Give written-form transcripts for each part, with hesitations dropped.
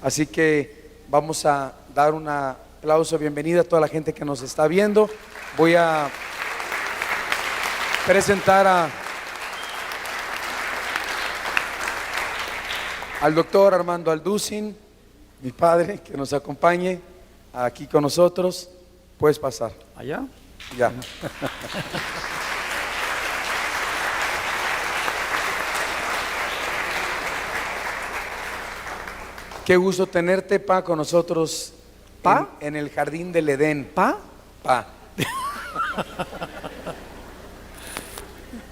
Así que vamos a dar un aplauso de bienvenida a toda la gente que nos está viendo. Voy a presentar al doctor Armando Alducin, mi padre, que nos acompañe aquí con nosotros. Puedes pasar. ¿Allá? Ya. Qué gusto tenerte, Pa, con nosotros. ¿Pa? En el jardín del Edén. ¿Pa? Pa.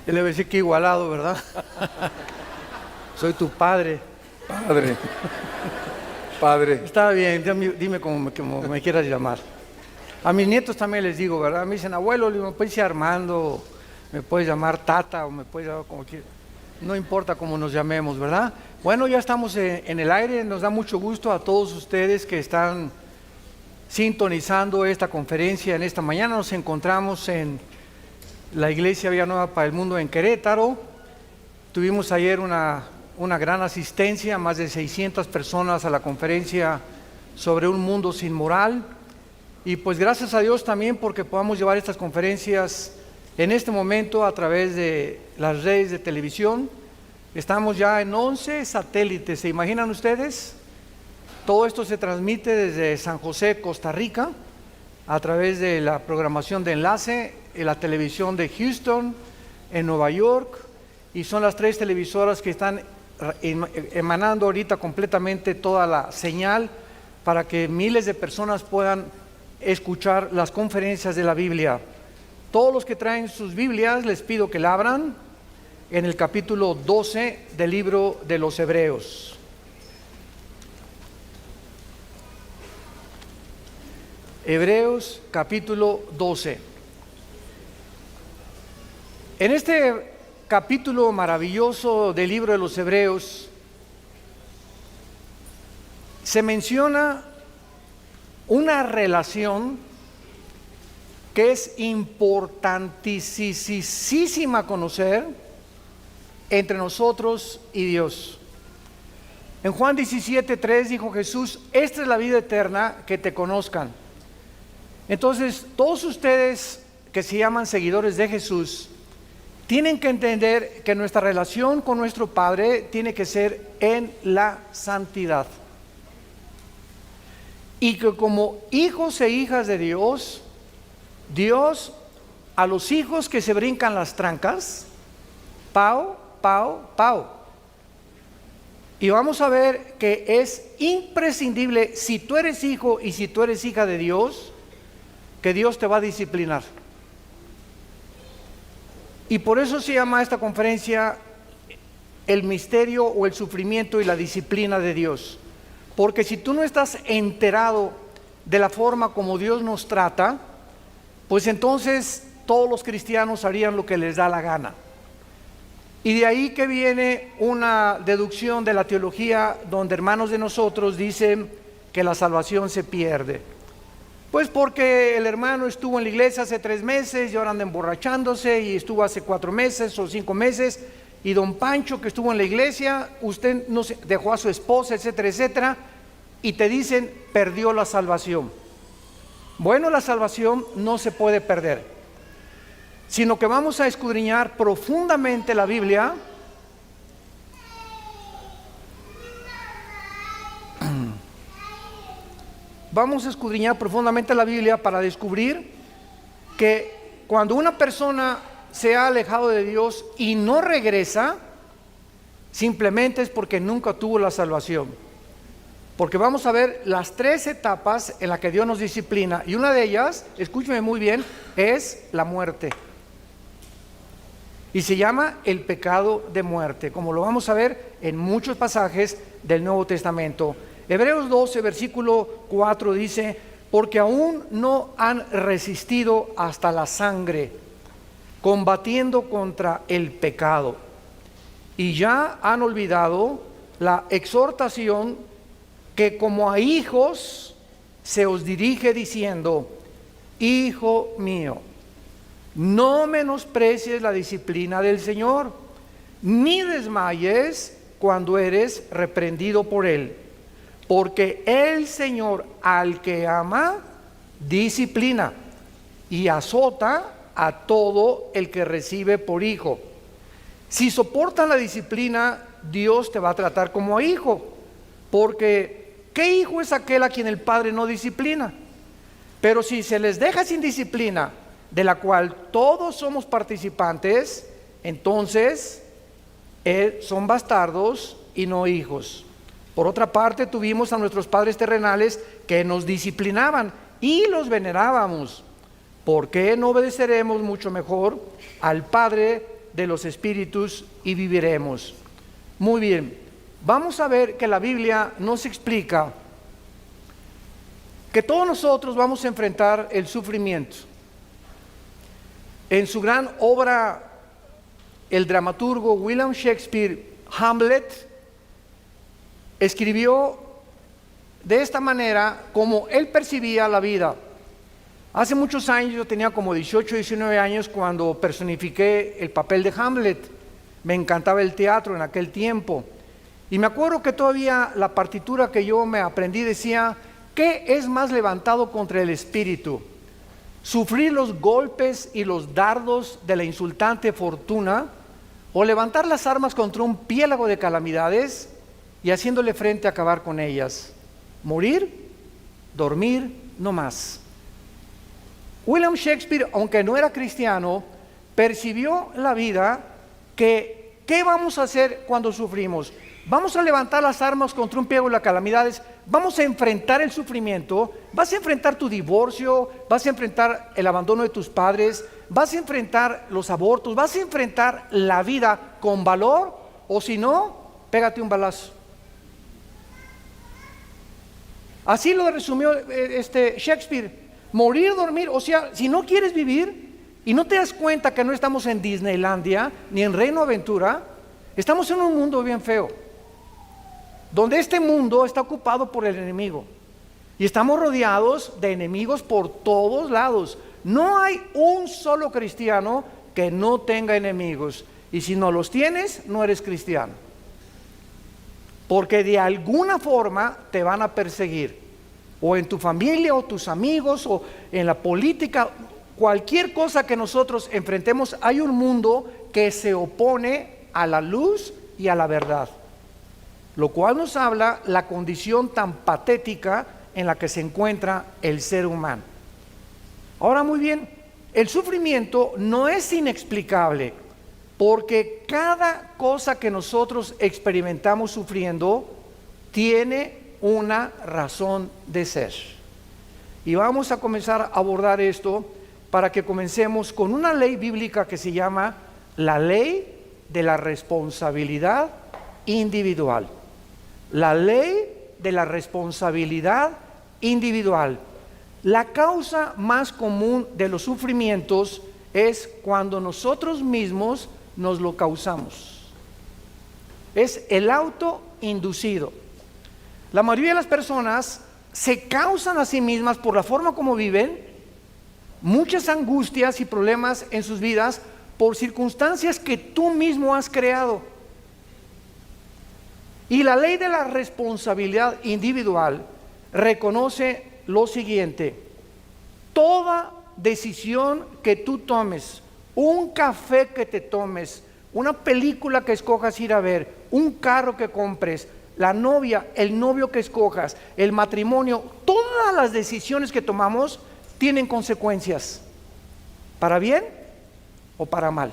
Él le va a decir que igualado, ¿verdad? Soy tu padre. Padre. Padre. Está bien, dime como me quieras llamar. A mis nietos también les digo, ¿verdad? Me dicen, abuelo, me puedes decir Armando, me puedes llamar Tata, o me puedes llamar como quieras. No importa cómo nos llamemos, ¿verdad? Bueno, ya estamos en el aire. Nos da mucho gusto a todos ustedes que están sintonizando esta conferencia en esta mañana. Nos encontramos en la Iglesia Vía Nueva para el Mundo en Querétaro. Tuvimos ayer una gran asistencia, más de 600 personas a la conferencia sobre un mundo sin moral. Y pues gracias a Dios también porque podamos llevar estas conferencias en este momento a través de las redes de televisión. Estamos ya en 11 satélites, ¿se imaginan ustedes? Todo esto se transmite desde San José, Costa Rica, a través de la programación de enlace, en la televisión de Houston, en Nueva York, y son las 3 televisoras que están emanando ahorita completamente toda la señal para que miles de personas puedan escuchar las conferencias de la Biblia. Todos los que traen sus Biblias les pido que la abran en el capítulo 12 del libro de los Hebreos. Hebreos capítulo 12. En este capítulo maravilloso del libro de los Hebreos se menciona una relación que es importantísima conocer entre nosotros y Dios. En Juan 17:3 dijo Jesús, esta es la vida eterna, que te conozcan. Entonces, todos ustedes que se llaman seguidores de Jesús, tienen que entender que nuestra relación con nuestro Padre tiene que ser en la santidad. Y que como hijos e hijas de Dios, Dios a los hijos que se brincan las trancas, pau, pau, pau. Y vamos a ver que es imprescindible, si tú eres hijo y si tú eres hija de Dios, que Dios te va a disciplinar. Y por eso se llama esta conferencia el misterio o el sufrimiento y la disciplina de Dios. Porque si tú no estás enterado de la forma como Dios nos trata, pues entonces todos los cristianos harían lo que les da la gana. Y de ahí que viene una deducción de la teología donde hermanos de nosotros dicen que la salvación se pierde. Pues porque el hermano estuvo en la iglesia hace 3 meses y ahora anda emborrachándose, y estuvo hace 4 meses o 5 meses, y don Pancho que estuvo en la iglesia, usted no se, dejó a su esposa, etcétera, etcétera, y te dicen perdió la salvación. Bueno, la salvación no se puede perder, sino que vamos a escudriñar profundamente la Biblia. Vamos a escudriñar profundamente la Biblia para descubrir que cuando una persona se ha alejado de Dios y no regresa, simplemente es porque nunca tuvo la salvación. Porque vamos a ver las 3 etapas en las que Dios nos disciplina, y una de ellas, escúcheme muy bien, es la muerte. Y se llama el pecado de muerte, como lo vamos a ver en muchos pasajes del Nuevo Testamento. Hebreos 12, versículo 4 dice, porque aún no han resistido hasta la sangre, combatiendo contra el pecado, y ya han olvidado la exhortación que como a hijos se os dirige diciendo, Hijo mío, no menosprecies la disciplina del Señor, ni desmayes cuando eres reprendido por Él, porque el Señor al que ama, disciplina y azota a todo el que recibe por hijo. Si soportan la disciplina, Dios te va a tratar como hijo, porque ¿qué hijo es aquel a quien el padre no disciplina? Pero si se les deja sin disciplina, de la cual todos somos participantes, entonces son bastardos y no hijos. Por otra parte, tuvimos a nuestros padres terrenales que nos disciplinaban y los venerábamos. ¿Por qué no obedeceremos mucho mejor al Padre de los espíritus y viviremos? Muy bien, vamos a ver que la Biblia nos explica que todos nosotros vamos a enfrentar el sufrimiento. En su gran obra, el dramaturgo William Shakespeare, Hamlet, escribió de esta manera como él percibía la vida. Hace muchos años, yo tenía como 18, 19 años cuando personifiqué el papel de Hamlet. Me encantaba el teatro en aquel tiempo. Y me acuerdo que todavía la partitura que yo me aprendí decía: ¿qué es más levantado contra el espíritu? ¿Sufrir los golpes y los dardos de la insultante fortuna, o levantar las armas contra un piélago de calamidades y haciéndole frente a acabar con ellas? Morir, dormir, no más. William Shakespeare, aunque no era cristiano, percibió la vida que ¿qué vamos a hacer cuando sufrimos? Vamos a levantar las armas contra un piélago de las calamidades, vamos a enfrentar el sufrimiento, vas a enfrentar tu divorcio, vas a enfrentar el abandono de tus padres, vas a enfrentar los abortos, vas a enfrentar la vida con valor, o si no, pégate un balazo. Así lo resumió Shakespeare. Morir, dormir, o sea, si no quieres vivir y no te das cuenta que no estamos en Disneylandia ni en Reino Aventura, estamos en un mundo bien feo, donde este mundo está ocupado por el enemigo y estamos rodeados de enemigos por todos lados. No hay un solo cristiano que no tenga enemigos, y si no los tienes, no eres cristiano, porque de alguna forma te van a perseguir, o en tu familia, o tus amigos, o en la política. Cualquier cosa que nosotros enfrentemos, hay un mundo que se opone a la luz y a la verdad, lo cual nos habla la condición tan patética en la que se encuentra el ser humano. Ahora, muy bien, el sufrimiento no es inexplicable, porque cada cosa que nosotros experimentamos sufriendo tiene una razón de ser. Y vamos a comenzar a abordar esto para que comencemos con una ley bíblica que se llama la ley de la responsabilidad individual. La ley de la responsabilidad individual. La causa más común de los sufrimientos es cuando nosotros mismos nos lo causamos. Es el autoinducido. La mayoría de las personas se causan a sí mismas, por la forma como viven, muchas angustias y problemas en sus vidas por circunstancias que tú mismo has creado. Y la ley de la responsabilidad individual reconoce lo siguiente: toda decisión que tú tomes, un café que te tomes, una película que escojas ir a ver, un carro que compres, la novia, el novio que escojas, el matrimonio, todas las decisiones que tomamos tienen consecuencias, para bien o para mal.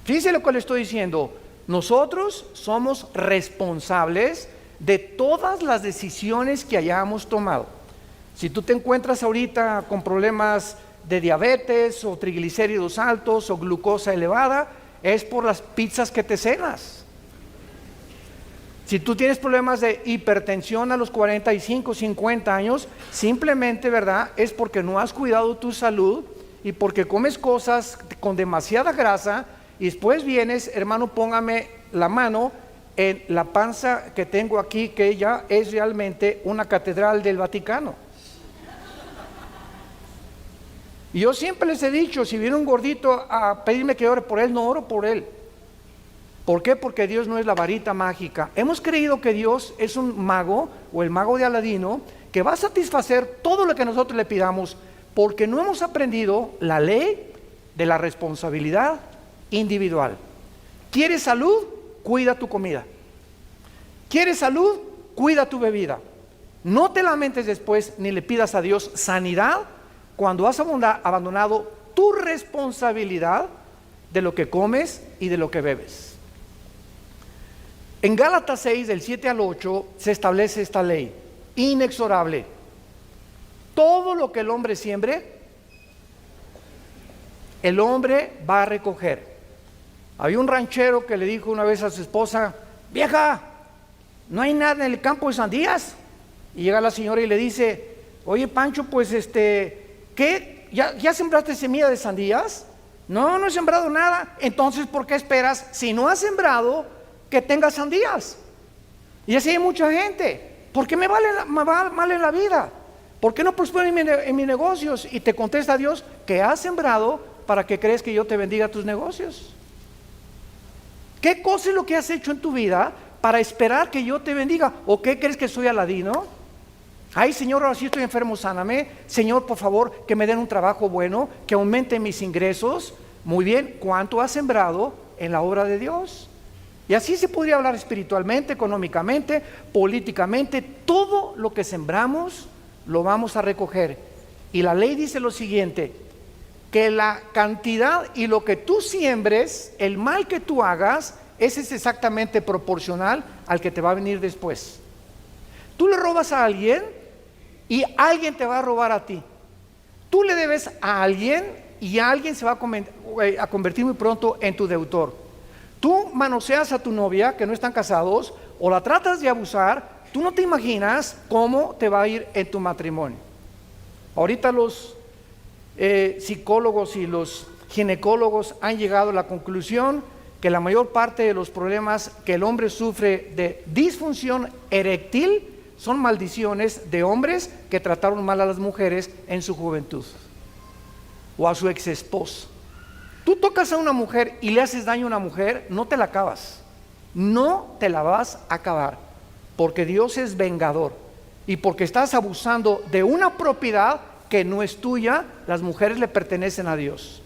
Fíjense lo que le estoy diciendo: nosotros somos responsables de todas las decisiones que hayamos tomado. Si tú te encuentras ahorita con problemas de diabetes o triglicéridos altos o glucosa elevada, es por las pizzas que te cenas. Si tú tienes problemas de hipertensión a los 45, 50 años, simplemente, ¿verdad?, es porque no has cuidado tu salud y porque comes cosas con demasiada grasa, y después vienes, hermano, póngame la mano en la panza que tengo aquí, que ya es realmente una catedral del Vaticano. Y yo siempre les he dicho, si viene un gordito a pedirme que ore por él, no oro por él. ¿Por qué? Porque Dios no es la varita mágica. Hemos creído que Dios es un mago, o el mago de Aladino, que va a satisfacer todo lo que nosotros le pidamos, porque no hemos aprendido la ley de la responsabilidad individual. ¿Quieres salud? Cuida tu comida. ¿Quieres salud? Cuida tu bebida. No te lamentes después ni le pidas a Dios sanidad cuando has abandonado tu responsabilidad de lo que comes y de lo que bebes. En Gálatas 6, del 7 al 8, se establece esta ley inexorable. Todo lo que el hombre siembre, el hombre va a recoger. Había un ranchero que le dijo una vez a su esposa: vieja, no hay nada en el campo de sandías. Y llega la señora y le dice: oye, Pancho, pues ¿qué? ¿Ya sembraste semilla de sandías? No, no he sembrado nada. Entonces, ¿por qué esperas, si no has sembrado, que tengas sandías? Y así hay mucha gente. ¿Por qué me va mal en la vida? ¿Por qué no prospero en mis negocios? Y te contesta Dios que has sembrado para que crees que yo te bendiga tus negocios. ¿Qué cosa es lo que has hecho en tu vida para esperar que yo te bendiga? ¿O qué crees que soy Aladino? Ay, Señor, ahora sí estoy enfermo, sáname. Señor, por favor, que me den un trabajo bueno, que aumente mis ingresos. Muy bien, ¿cuánto has sembrado en la obra de Dios? Y así se podría hablar espiritualmente, económicamente, políticamente. Todo lo que sembramos lo vamos a recoger. Y la ley dice lo siguiente: que la cantidad y lo que tú siembres, el mal que tú hagas, ese es exactamente proporcional al que te va a venir después. Tú le robas a alguien y alguien te va a robar a ti. Tú le debes a alguien y alguien se va a convertir muy pronto en tu deudor. Tú manoseas a tu novia, que no están casados, o la tratas de abusar. Tú no te imaginas cómo te va a ir en tu matrimonio. Ahorita los psicólogos y los ginecólogos han llegado a la conclusión que la mayor parte de los problemas que el hombre sufre de disfunción eréctil son maldiciones de hombres que trataron mal a las mujeres en su juventud o a su ex esposa. Tú tocas a una mujer y le haces daño a una mujer, no te la acabas, no te la vas a acabar, porque Dios es vengador y porque estás abusando de una propiedad que no es tuya. Las mujeres le pertenecen a Dios.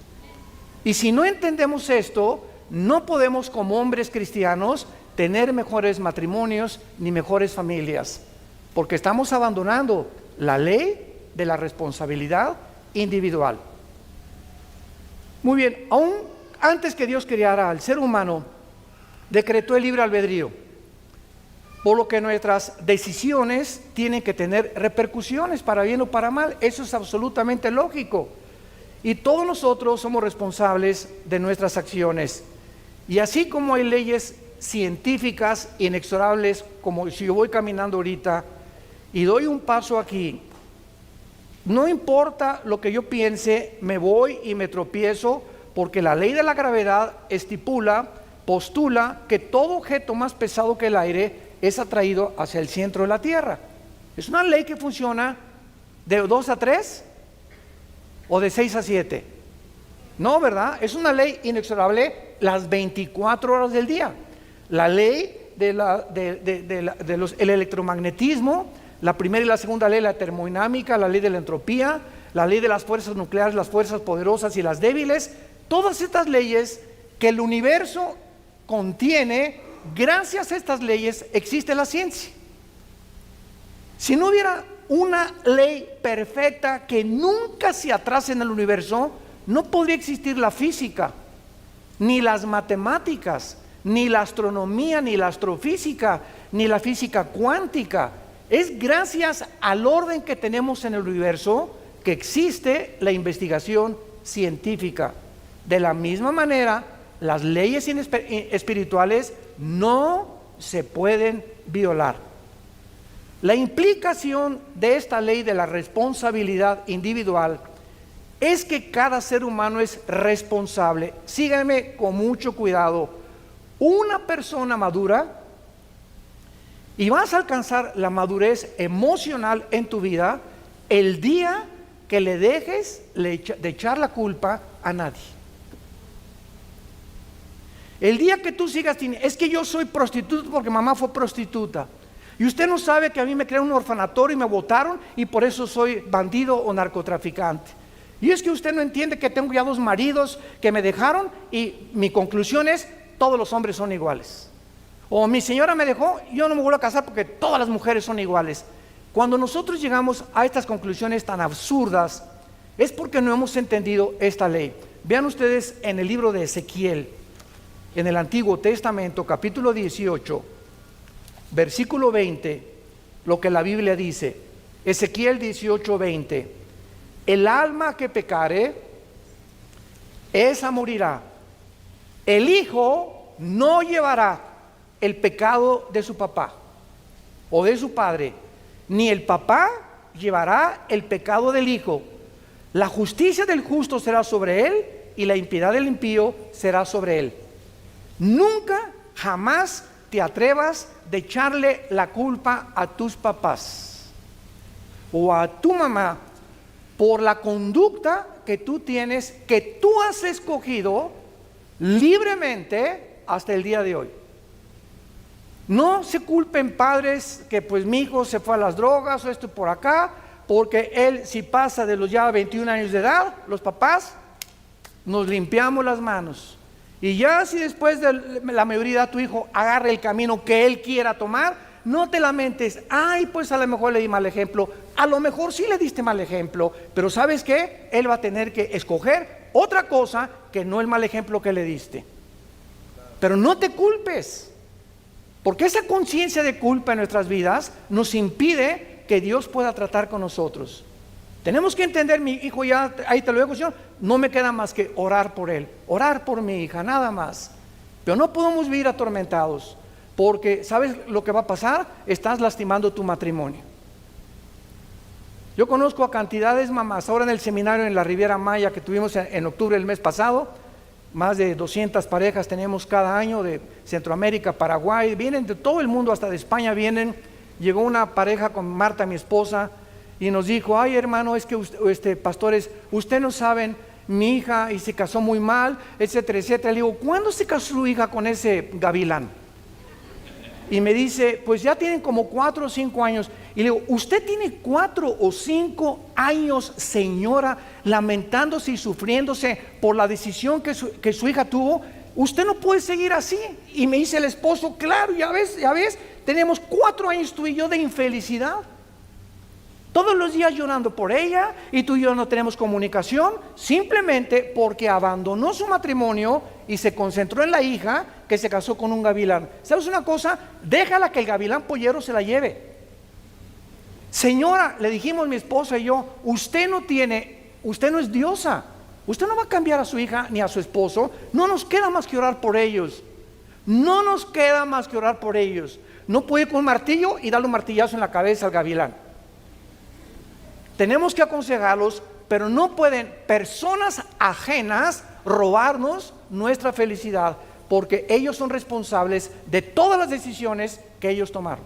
Y si no entendemos esto, no podemos como hombres cristianos tener mejores matrimonios ni mejores familias, porque estamos abandonando la ley de la responsabilidad individual. Muy bien, aún antes que Dios creara al ser humano, decretó el libre albedrío, por lo que nuestras decisiones tienen que tener repercusiones para bien o para mal. Eso es absolutamente lógico. Y todos nosotros somos responsables de nuestras acciones. Y así como hay leyes científicas inexorables, como si yo voy caminando ahorita y doy un paso aquí, no importa lo que yo piense, me voy y me tropiezo, porque la ley de la gravedad postula que todo objeto más pesado que el aire es atraído hacia el centro de la Tierra. Es una ley que funciona de 2 a 3 o de 6 a 7. No, ¿verdad? Es una ley inexorable las 24 horas del día. La ley del electromagnetismo, la primera y la segunda ley, la termodinámica, la ley de la entropía, la ley de las fuerzas nucleares, las fuerzas poderosas y las débiles, todas estas leyes que el universo contiene. Gracias a estas leyes existe la ciencia. Si no hubiera una ley perfecta que nunca se atrase en el universo, no podría existir la física, ni las matemáticas, ni la astronomía, ni la astrofísica, ni la física cuántica. Es gracias al orden que tenemos en el universo que existe la investigación científica. De la misma manera, las leyes espirituales no se pueden violar. La implicación de esta ley de la responsabilidad individual es que cada ser humano es responsable. Síganme con mucho cuidado. Una persona madura, y vas a alcanzar la madurez emocional en tu vida el día que le dejes de echar la culpa a nadie. El día que tú sigas, es que yo soy prostituta porque mamá fue prostituta. Y usted no sabe que a mí me crearon un orfanatorio y me botaron y por eso soy bandido o narcotraficante. Y es que usted no entiende que tengo ya 2 maridos que me dejaron y mi conclusión es, todos los hombres son iguales. O mi señora me dejó, yo no me vuelvo a casar porque todas las mujeres son iguales. Cuando nosotros llegamos a estas conclusiones tan absurdas, es porque no hemos entendido esta ley. Vean ustedes en el libro de Ezequiel, en el Antiguo Testamento, capítulo 18, versículo 20, lo que la Biblia dice. Ezequiel 18, 20. El alma que pecare, esa morirá. El hijo no llevará el pecado de su papá o de su padre, ni el papá llevará el pecado del hijo. La justicia del justo será sobre él y la impiedad del impío será sobre él. Nunca, jamás te atrevas de echarle la culpa a tus papás o a tu mamá por la conducta que tú tienes, que tú has escogido libremente hasta el día de hoy. No se culpen padres que pues mi hijo se fue a las drogas o esto por acá, porque él si pasa de los ya 21 años de edad, los papás nos limpiamos las manos. Y ya si después de la mayoría de tu hijo agarra el camino que él quiera tomar, no te lamentes, ay pues a lo mejor le di mal ejemplo, a lo mejor sí le diste mal ejemplo, pero ¿sabes qué? Él va a tener que escoger otra cosa que no el mal ejemplo que le diste. Pero no te culpes, porque esa conciencia de culpa en nuestras vidas nos impide que Dios pueda tratar con nosotros. Tenemos que entender, mi hijo ya, ahí te lo dejo, Señor, no me queda más que orar por él, orar por mi hija, nada más. Pero no podemos vivir atormentados, porque ¿sabes lo que va a pasar? Estás lastimando tu matrimonio. Yo conozco a cantidades mamás, ahora en el seminario en la Riviera Maya que tuvimos en octubre del mes pasado, más de 200 parejas tenemos cada año de Centroamérica, Paraguay, vienen de todo el mundo, hasta de España vienen. Llegó una pareja con Marta, mi esposa, y nos dijo, ay hermano, es que pastores, ustedes no saben, mi hija y se casó muy mal, etcétera, etcétera. Le digo, ¿cuándo se casó su hija con ese gavilán? Y me dice, pues ya tienen como 4 o 5 años. Y le digo, ¿usted tiene 4 o 5 años, señora, lamentándose y sufriéndose por la decisión que su hija tuvo? Usted no puede seguir así. Y me dice el esposo, claro, ya ves, tenemos 4 años tú y yo de infelicidad. Todos los días llorando por ella y tú y yo no tenemos comunicación simplemente porque abandonó su matrimonio y se concentró en la hija que se casó con un gavilán. ¿Sabes una cosa? Déjala que el gavilán pollero se la lleve. Señora, le dijimos mi esposa y yo, usted no es diosa, usted no va a cambiar a su hija ni a su esposo, no nos queda más que orar por ellos, no nos queda más que orar por ellos. No puede ir con un martillo y darle un martillazo en la cabeza al gavilán. Tenemos que aconsejarlos, pero no pueden personas ajenas robarnos nuestra felicidad, porque ellos son responsables de todas las decisiones que ellos tomaron.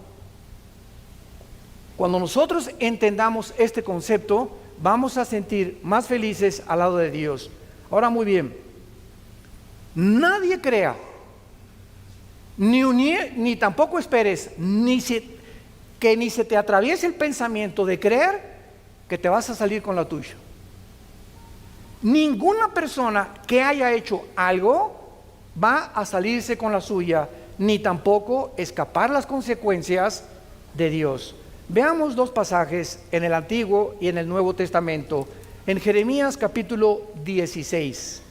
Cuando nosotros entendamos este concepto, vamos a sentir más felices al lado de Dios. Ahora muy bien, nadie crea, ni tampoco esperes, que ni se te atraviese el pensamiento de creer que te vas a salir con la tuya. Ninguna persona que haya hecho algo va a salirse con la suya, ni tampoco escapar las consecuencias de Dios. Veamos 2 pasajes en el Antiguo y en el Nuevo Testamento. En Jeremías capítulo 16,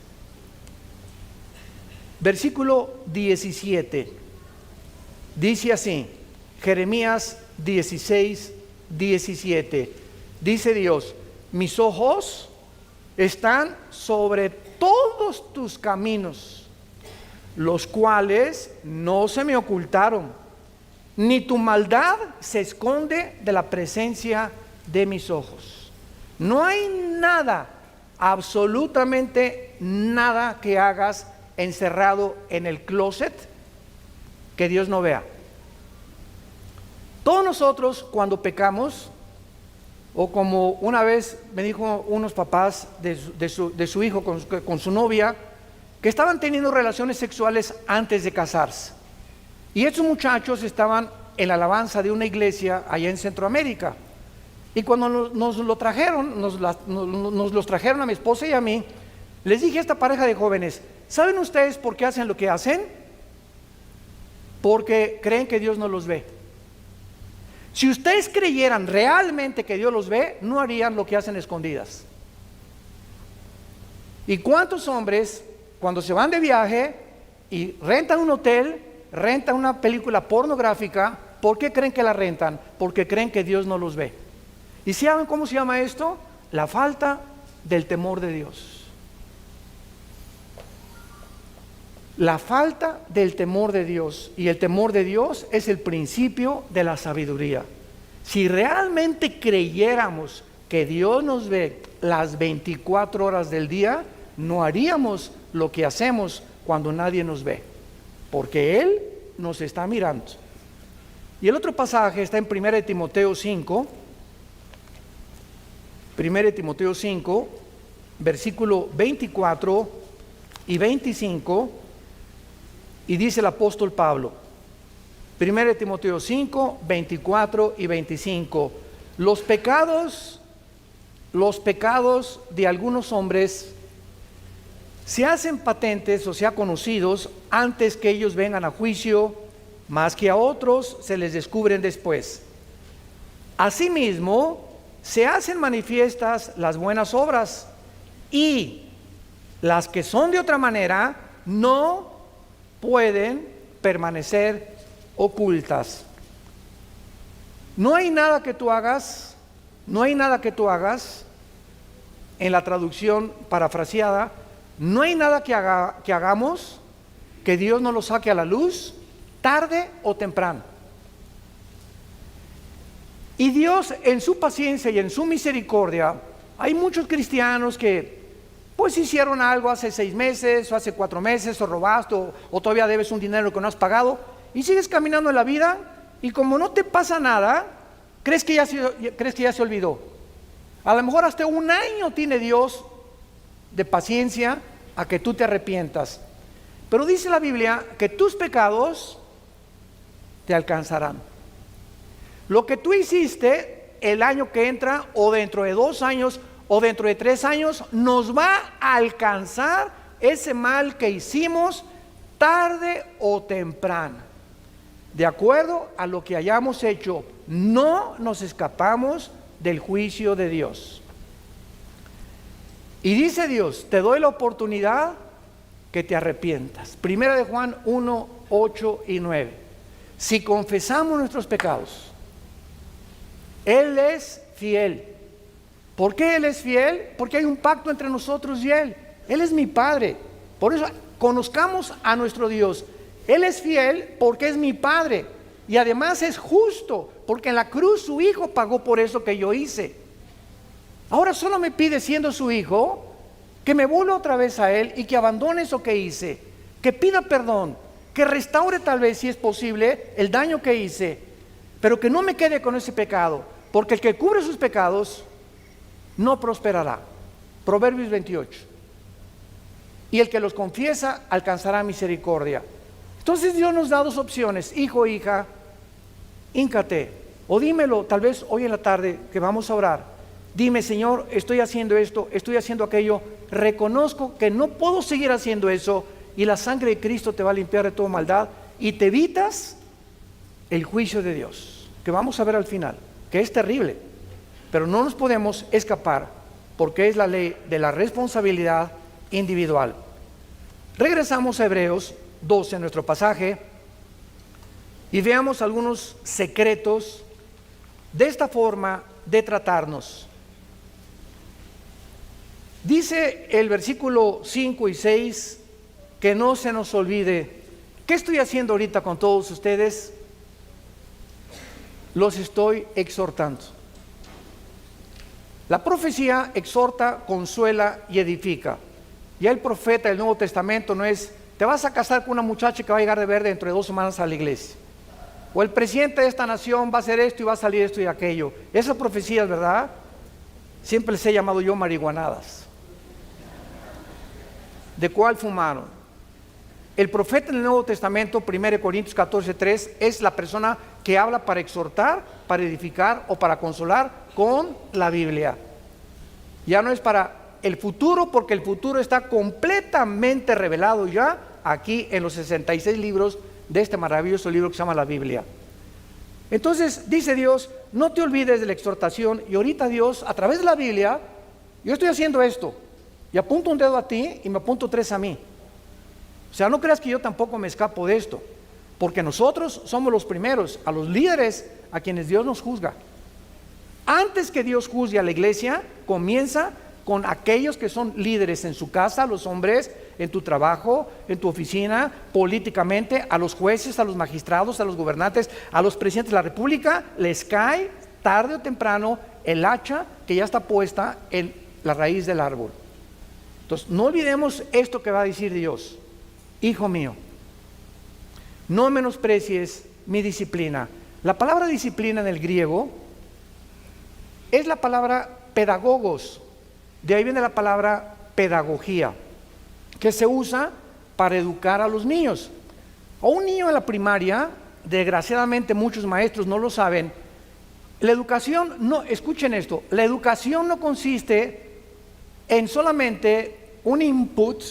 versículo 17, dice así, Jeremías 16, 17, dice Dios, mis ojos están sobre todos tus caminos, los cuales no se me ocultaron, ni tu maldad se esconde de la presencia de mis ojos. No hay nada, absolutamente nada que hagas encerrado en el closet que Dios no vea. Todos nosotros cuando pecamos O como una vez me dijo unos papás de su hijo con su novia, que estaban teniendo relaciones sexuales antes de casarse. Y estos muchachos estaban en la alabanza de una iglesia allá en Centroamérica. Y cuando nos los trajeron a mi esposa y a mí, les dije a esta pareja de jóvenes: ¿saben ustedes por qué hacen lo que hacen? Porque creen que Dios no los ve. Si ustedes creyeran realmente que Dios los ve, no harían lo que hacen escondidas. ¿Y cuántos hombres, cuando se van de viaje y rentan un hotel, rentan una película pornográfica, por qué creen que la rentan? Porque creen que Dios no los ve. ¿Y saben cómo se llama esto? La falta del temor de Dios. La falta del temor de Dios. Y el temor de Dios es el principio de la sabiduría. Si realmente creyéramos que Dios nos ve las 24 horas del día, no haríamos lo que hacemos cuando nadie nos ve, porque Él nos está mirando. Y el otro pasaje está en 1 Timoteo 5, 1 Timoteo 5, versículo 24 y 25, y dice el apóstol Pablo, 1 Timoteo 5, 24 y 25, los pecados de algunos hombres se hacen patentes, o sea, conocidos, antes que ellos vengan a juicio, mas que a otros se les descubren después. Asimismo, se hacen manifiestas las buenas obras, y las que son de otra manera no pueden permanecer ocultas. No hay nada que tú hagas, en la traducción parafraseada, no hay nada que hagamos que Dios no lo saque a la luz, tarde o temprano. Y Dios, en su paciencia y en su misericordia, hay muchos cristianos que pues hicieron algo hace 6 meses o hace 4 meses, o robaste, o todavía debes un dinero que no has pagado, y sigues caminando en la vida, y como no te pasa nada, crees que ya se olvidó. A lo mejor hasta 1 año tiene Dios de paciencia a que tú te arrepientas. Pero dice la Biblia que tus pecados te alcanzarán. Lo que tú hiciste el año que entra, o dentro de 2 años, o dentro de 3 años, nos va a alcanzar ese mal que hicimos tarde o temprano. De acuerdo a lo que hayamos hecho, no nos escapamos del juicio de Dios. Y dice Dios: te doy la oportunidad que te arrepientas. Primera de Juan 1, 8 y 9. Si confesamos nuestros pecados, Él es fiel. ¿Por qué Él es fiel? Porque hay un pacto entre nosotros y Él. Él es mi Padre. Por eso conozcamos a nuestro Dios. Él es fiel porque es mi Padre. Y además es justo, porque en la cruz su Hijo pagó por eso que yo hice. Ahora solo me pide, siendo su Hijo, que me vuelva otra vez a Él y que abandone eso que hice, que pida perdón, que restaure tal vez, si es posible, el daño que hice, pero que no me quede con ese pecado, porque el que cubre sus pecados no prosperará. Proverbios 28. Y el que los confiesa alcanzará misericordia. Entonces Dios nos da 2 opciones: hijo, hija, híncate, o dímelo tal vez hoy en la tarde que vamos a orar. Dime: Señor, estoy haciendo esto, estoy haciendo aquello, reconozco que no puedo seguir haciendo eso, y la sangre de Cristo te va a limpiar de toda maldad y te evitas el juicio de Dios, que vamos a ver al final, que es terrible, pero no nos podemos escapar, porque es la ley de la responsabilidad individual. Regresamos a Hebreos 12, en nuestro pasaje, y veamos algunos secretos de esta forma de tratarnos. Dice el versículo 5 y 6, que no se nos olvide. ¿Qué estoy haciendo ahorita con todos ustedes? Los estoy exhortando. La profecía exhorta, consuela y edifica. Ya el profeta del Nuevo Testamento no es: te vas a casar con una muchacha que va a llegar de ver dentro de 2 semanas a la iglesia, o el presidente de esta nación va a hacer esto y va a salir esto y aquello. Esas profecías, ¿verdad?, siempre les he llamado yo marihuanadas. ¿De cuál fumaron? El profeta en el Nuevo Testamento, 1 Corintios 14:3, es la persona que habla para exhortar, para edificar o para consolar con la Biblia. Ya no es para el futuro, porque el futuro está completamente revelado ya aquí en los 66 libros de este maravilloso libro que se llama la Biblia. Entonces dice Dios, no te olvides de la exhortación. Y ahorita Dios, a través de la Biblia, yo estoy haciendo esto, y apunto un dedo a ti y me apunto 3 a mí. O sea, no creas que yo tampoco me escapo de esto, porque nosotros somos los primeros, a los líderes a quienes Dios nos juzga. Antes que Dios juzgue a la iglesia, comienza con aquellos que son líderes en su casa, los hombres, en tu trabajo, en tu oficina, políticamente, a los jueces, a los magistrados, a los gobernantes, a los presidentes de la república, les cae tarde o temprano el hacha que ya está puesta en la raíz del árbol. Entonces, no olvidemos esto que va a decir Dios. Hijo mío, no menosprecies mi disciplina. La palabra disciplina en el griego es la palabra pedagogos. De ahí viene la palabra pedagogía, que se usa para educar a los niños. A un niño en la primaria, desgraciadamente muchos maestros no lo saben, la educación no, escuchen esto, la educación no consiste en solamente un input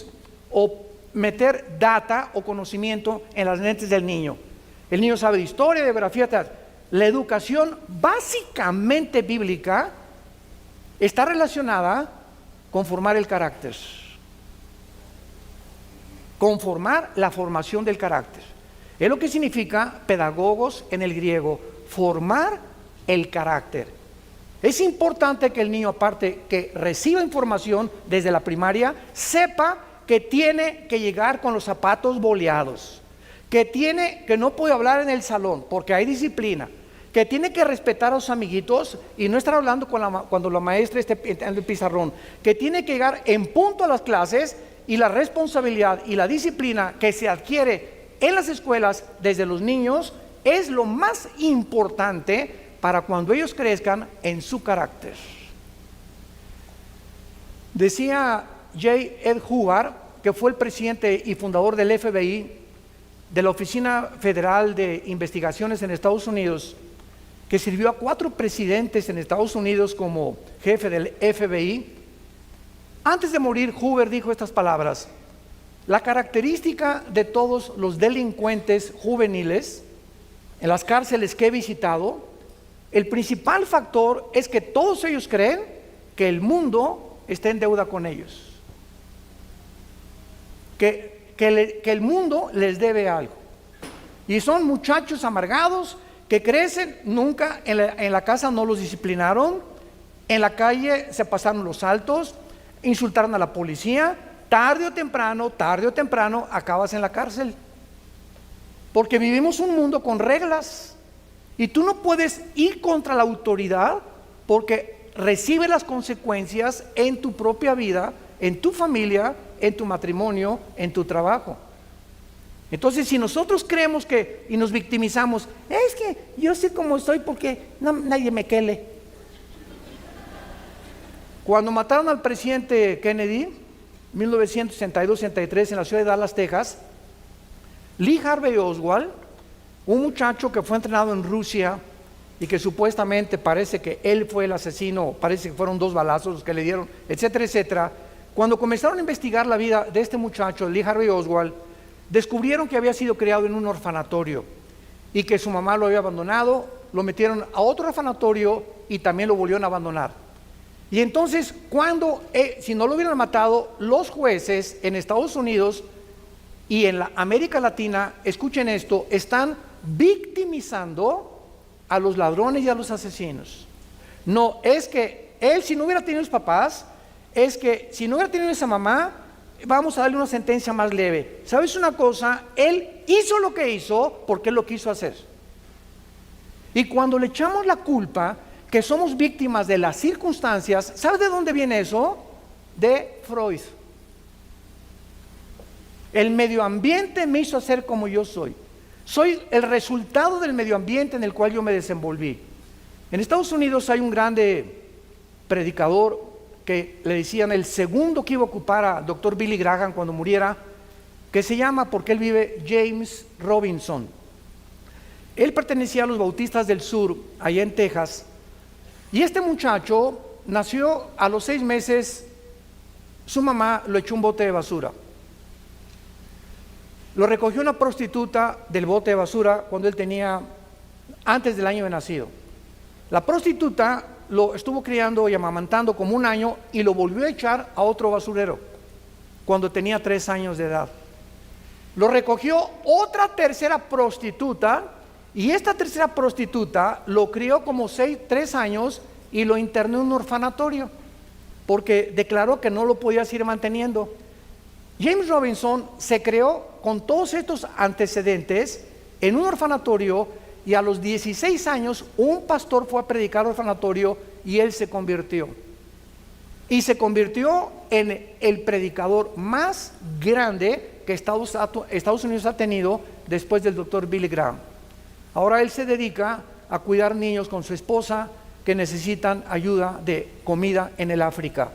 o meter data o conocimiento en las mentes del niño. El niño sabe de historia, de geografía, tal. La educación básicamente bíblica está relacionada con formar el carácter, conformar la formación del carácter. Es lo que significa pedagogos en el griego, formar el carácter. Es importante que el niño, aparte que reciba información desde la primaria, sepa que tiene que llegar con los zapatos boleados, que no puede hablar en el salón porque hay disciplina, que tiene que respetar a sus amiguitos y no estar hablando cuando la maestra esté en el pizarrón, que tiene que llegar en punto a las clases, y la responsabilidad y la disciplina que se adquiere en las escuelas desde los niños es lo más importante para cuando ellos crezcan en su carácter. Decía J. Ed Hubbard, que fue el presidente y fundador del FBI, de la Oficina Federal de Investigaciones en Estados Unidos, que sirvió a 4 presidentes en Estados Unidos como jefe del FBI. Antes de morir, Hubbard dijo estas palabras: la característica de todos los delincuentes juveniles en las cárceles que he visitado, el principal factor es que todos ellos creen que el mundo está en deuda con ellos, que el mundo les debe algo, y son muchachos amargados que crecen, nunca en la casa no los disciplinaron, en la calle se pasaron los altos, insultaron a la policía, tarde o temprano acabas en la cárcel, porque vivimos un mundo con reglas y tú no puedes ir contra la autoridad porque recibe las consecuencias en tu propia vida, en tu familia, en tu matrimonio, en tu trabajo. Entonces, si nosotros creemos y nos victimizamos, es que yo sé cómo soy porque nadie me quele. Cuando mataron al presidente Kennedy, 1962-63, en la ciudad de Dallas, Texas, Lee Harvey Oswald, un muchacho que fue entrenado en Rusia y que supuestamente parece que él fue el asesino, parece que fueron 2 balazos los que le dieron, etcétera, etcétera. Cuando comenzaron a investigar la vida de este muchacho, Lee Harvey Oswald, descubrieron que había sido criado en un orfanatorio y que su mamá lo había abandonado, lo metieron a otro orfanatorio y también lo volvieron a abandonar. Y entonces, si no lo hubieran matado, los jueces en Estados Unidos y en la América Latina, escuchen esto, están victimizando a los ladrones y a los asesinos. No, es que él, si no hubiera tenido sus papás, es que si no hubiera tenido esa mamá, vamos a darle una sentencia más leve. ¿Sabes una cosa? Él hizo lo que hizo porque él lo quiso hacer. Y cuando le echamos la culpa que somos víctimas de las circunstancias, ¿sabes de dónde viene eso? De Freud. El medio ambiente me hizo ser como yo soy. Soy el resultado del medio ambiente en el cual yo me desenvolví. En Estados Unidos hay un grande predicador que le decían el segundo que iba a ocupar a Dr. Billy Graham cuando muriera, que se llama, porque él vive, James Robinson. Él pertenecía a los Bautistas del Sur, allá en Texas, y este muchacho nació a los 6 meses, su mamá lo echó un bote de basura. Lo recogió una prostituta del bote de basura cuando él tenía, antes del año de nacido. La prostituta lo estuvo criando y amamantando como 1 año y lo volvió a echar a otro basurero cuando tenía 3 años de edad. Lo recogió otra tercera prostituta y esta tercera prostituta lo crió como 3 años y lo internó en un orfanatorio porque declaró que no lo podía seguir manteniendo. James Robinson se creó con todos estos antecedentes en un orfanatorio y a los 16 años un pastor fue a predicar al orfanatorio y él se convirtió. Y se convirtió en el predicador más grande que Estados Unidos ha tenido después del Dr. Billy Graham. Ahora él se dedica a cuidar niños con su esposa que necesitan ayuda de comida en el África.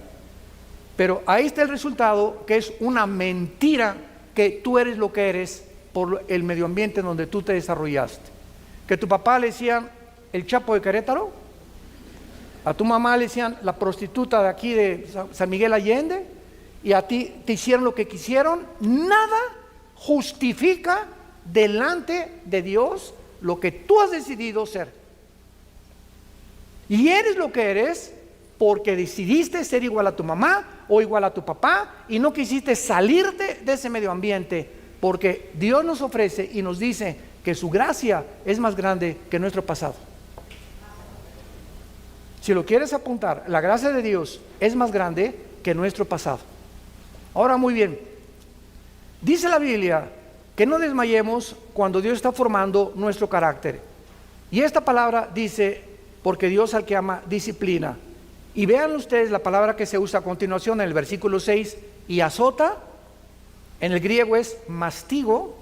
Pero ahí está el resultado, que es una mentira que tú eres lo que eres por el medio ambiente en donde tú te desarrollaste. Que tu papá le decían el Chapo de Querétaro, a tu mamá le decían la prostituta de aquí de San Miguel Allende, y a ti te hicieron lo que quisieron. Nada justifica delante de Dios lo que tú has decidido ser. Y eres lo que eres porque decidiste ser igual a tu mamá o igual a tu papá y no quisiste salirte de ese medio ambiente, porque Dios nos ofrece y nos dice que su gracia es más grande que nuestro pasado. Si lo quieres apuntar, la gracia de Dios es más grande que nuestro pasado. Ahora, muy bien, dice la Biblia que no desmayemos cuando Dios está formando nuestro carácter. Y esta palabra dice, porque Dios al que ama disciplina. Y vean ustedes la palabra que se usa a continuación en el versículo 6, y azota, en el griego es mastigo,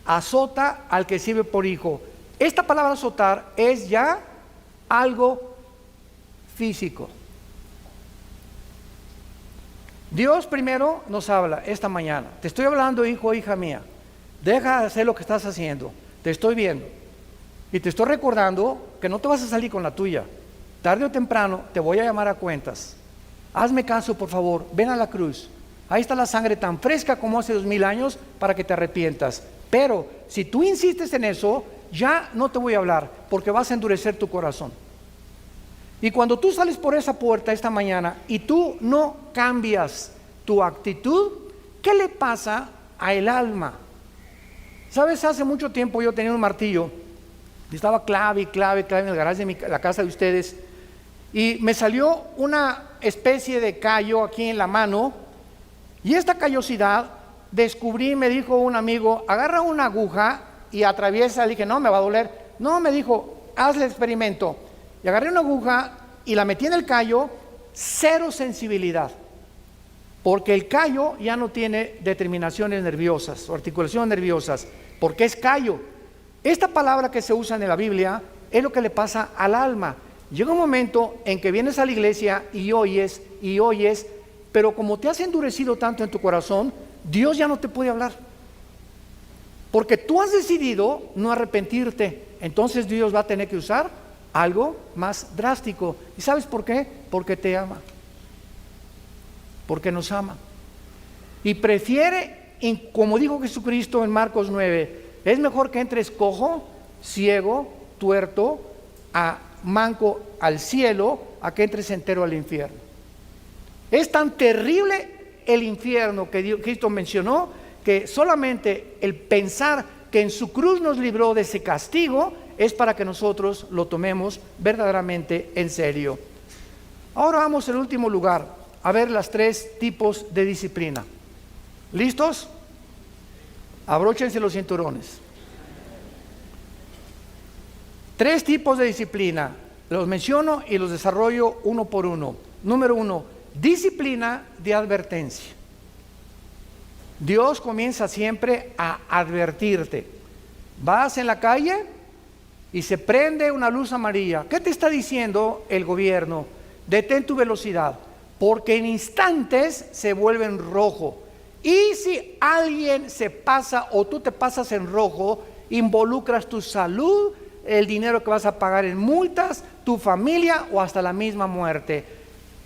azota al que sirve por hijo. Esta palabra azotar es ya algo físico. Dios primero nos habla esta mañana. Te estoy hablando, hijo, hija mía. Deja de hacer lo que estás haciendo. Te estoy viendo. Y te estoy recordando que no te vas a salir con la tuya. Tarde o temprano te voy a llamar a cuentas. Hazme caso, por favor. Ven a la cruz. Ahí está la sangre tan fresca como hace 2000 años para que te arrepientas. Pero si tú insistes en eso, ya no te voy a hablar porque vas a endurecer tu corazón. Y cuando tú sales por esa puerta esta mañana y tú no cambias tu actitud, ¿qué le pasa a el alma? ¿Sabes? Hace mucho tiempo yo tenía un martillo y estaba clave en el garaje de la casa de ustedes, y me salió una especie de callo aquí en la mano, y esta callosidad descubrí, me dijo un amigo, agarra una aguja y atraviesa. Le dije, no, me va a doler. No, me dijo, hazle el experimento. Y agarré una aguja y la metí en el callo, 0 sensibilidad, porque el callo ya no tiene determinaciones nerviosas o articulaciones nerviosas, porque es callo. Esta palabra que se usa en la Biblia es lo que le pasa al alma. Llega un momento en que vienes a la iglesia y oyes, pero como te has endurecido tanto en tu corazón, Dios ya no te puede hablar, porque tú has decidido no arrepentirte. Entonces Dios va a tener que usar algo más drástico. ¿Y sabes por qué? Porque te ama, porque nos ama y prefiere, como dijo Jesucristo en Marcos 9, es mejor que entres cojo, ciego, tuerto, manco al cielo, a que entres entero al infierno. Es tan terrible el infierno que Cristo mencionó, que solamente el pensar que en su cruz nos libró de ese castigo es para que nosotros lo tomemos verdaderamente en serio. Ahora vamos en último lugar a ver las 3 tipos de disciplina. ¿Listos? Abróchense los cinturones. 3 tipos de disciplina. Los menciono y los desarrollo uno por uno. Número 1, disciplina de advertencia. Dios comienza siempre a advertirte. Vas en la calle y se prende una luz amarilla. ¿Qué te está diciendo el gobierno? detén tu velocidad, porque en instantes se vuelve en rojo. Y si alguien se pasa o tú te pasas en rojo, involucras tu salud, el dinero que vas a pagar en multas, tu familia o hasta la misma muerte.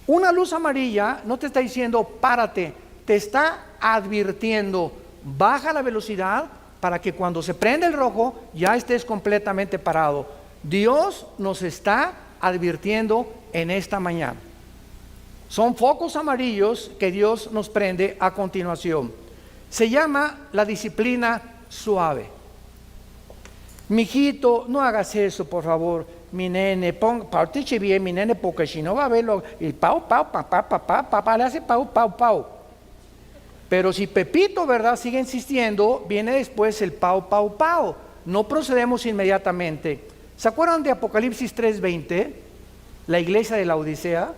Una luz amarilla no te está diciendo párate, te está advirtiendo, baja la velocidad para que cuando se prende el rojo ya estés completamente parado. Dios nos está advirtiendo en esta mañana. Son focos amarillos que Dios nos prende a continuación. Se llama la disciplina suave. Mijito, no hagas eso, por favor. Mi nene, partiche bien, mi nene, porque si no va a verlo. Y pau, papá, le hace pau, pau. Pero si Pepito, ¿verdad?, sigue insistiendo, viene después el pau. No procedemos inmediatamente. ¿Se acuerdan de Apocalipsis 3:20? La iglesia de la Odisea.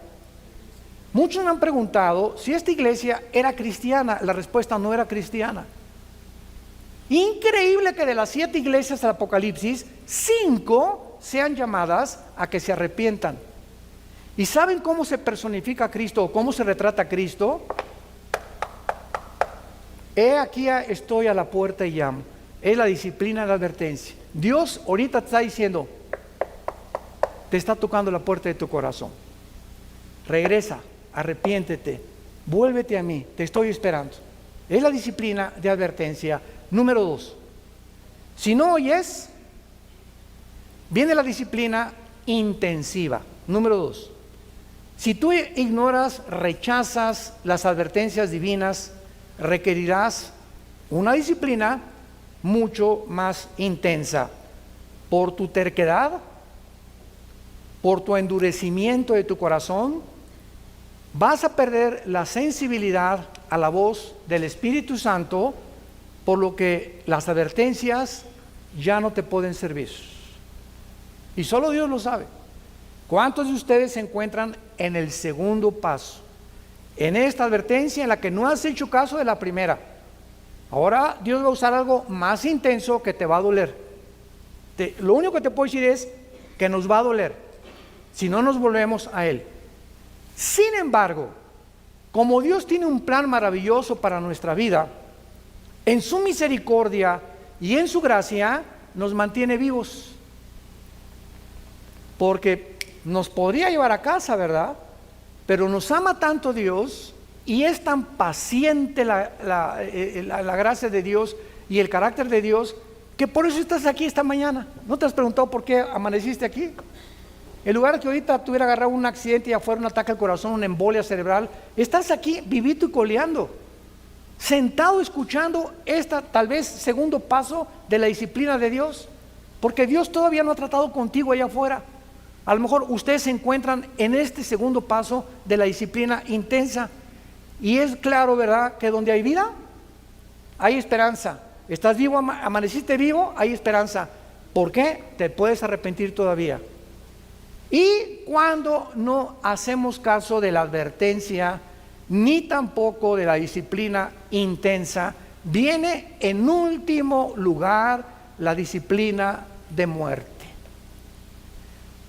Muchos me han preguntado si esta iglesia era cristiana. La respuesta: no era cristiana. Increíble que de las 7 iglesias del Apocalipsis, 5 sean llamadas a que se arrepientan. ¿Y saben cómo se personifica a Cristo o cómo se retrata a Cristo? He aquí estoy a la puerta y llamo. Es la disciplina de la advertencia. Dios ahorita te está diciendo, te está tocando la puerta de tu corazón. Regresa, arrepiéntete, vuélvete a mí, te estoy esperando. Es la disciplina de advertencia. Número 2, si no oyes, viene la disciplina intensiva. Número 2, si tú ignoras, rechazas las advertencias divinas, requerirás una disciplina mucho más intensa. Por tu terquedad, por tu endurecimiento de tu corazón, vas a perder la sensibilidad a la voz del Espíritu Santo, por lo que las advertencias ya no te pueden servir. Y solo Dios lo sabe. ¿Cuántos de ustedes se encuentran en el segundo paso? En esta advertencia en la que no has hecho caso de la primera. Ahora Dios va a usar algo más intenso que te va a doler. Lo único que te puedo decir es que nos va a doler si no nos volvemos a Él. Sin embargo, como Dios tiene un plan maravilloso para nuestra vida, en su misericordia y en su gracia nos mantiene vivos. Porque nos podría llevar a casa, ¿verdad? Pero nos ama tanto Dios y es tan paciente la gracia de Dios y el carácter de Dios, que por eso estás aquí esta mañana. ¿No te has preguntado por qué amaneciste aquí? En lugar de que ahorita te hubiera agarrado un accidente y afuera un ataque al corazón, una embolia cerebral, estás aquí vivito y coleando, sentado escuchando tal vez segundo paso de la disciplina de Dios, porque Dios todavía no ha tratado contigo allá afuera. A lo mejor ustedes se encuentran en este segundo paso de la disciplina intensa, y es claro, ¿verdad?, que donde hay vida hay esperanza. Estás vivo, amaneciste vivo, hay esperanza. ¿Por qué? Te puedes arrepentir todavía. Y cuando no hacemos caso de la advertencia, ni tampoco de la disciplina intensa, viene en último lugar la disciplina de muerte.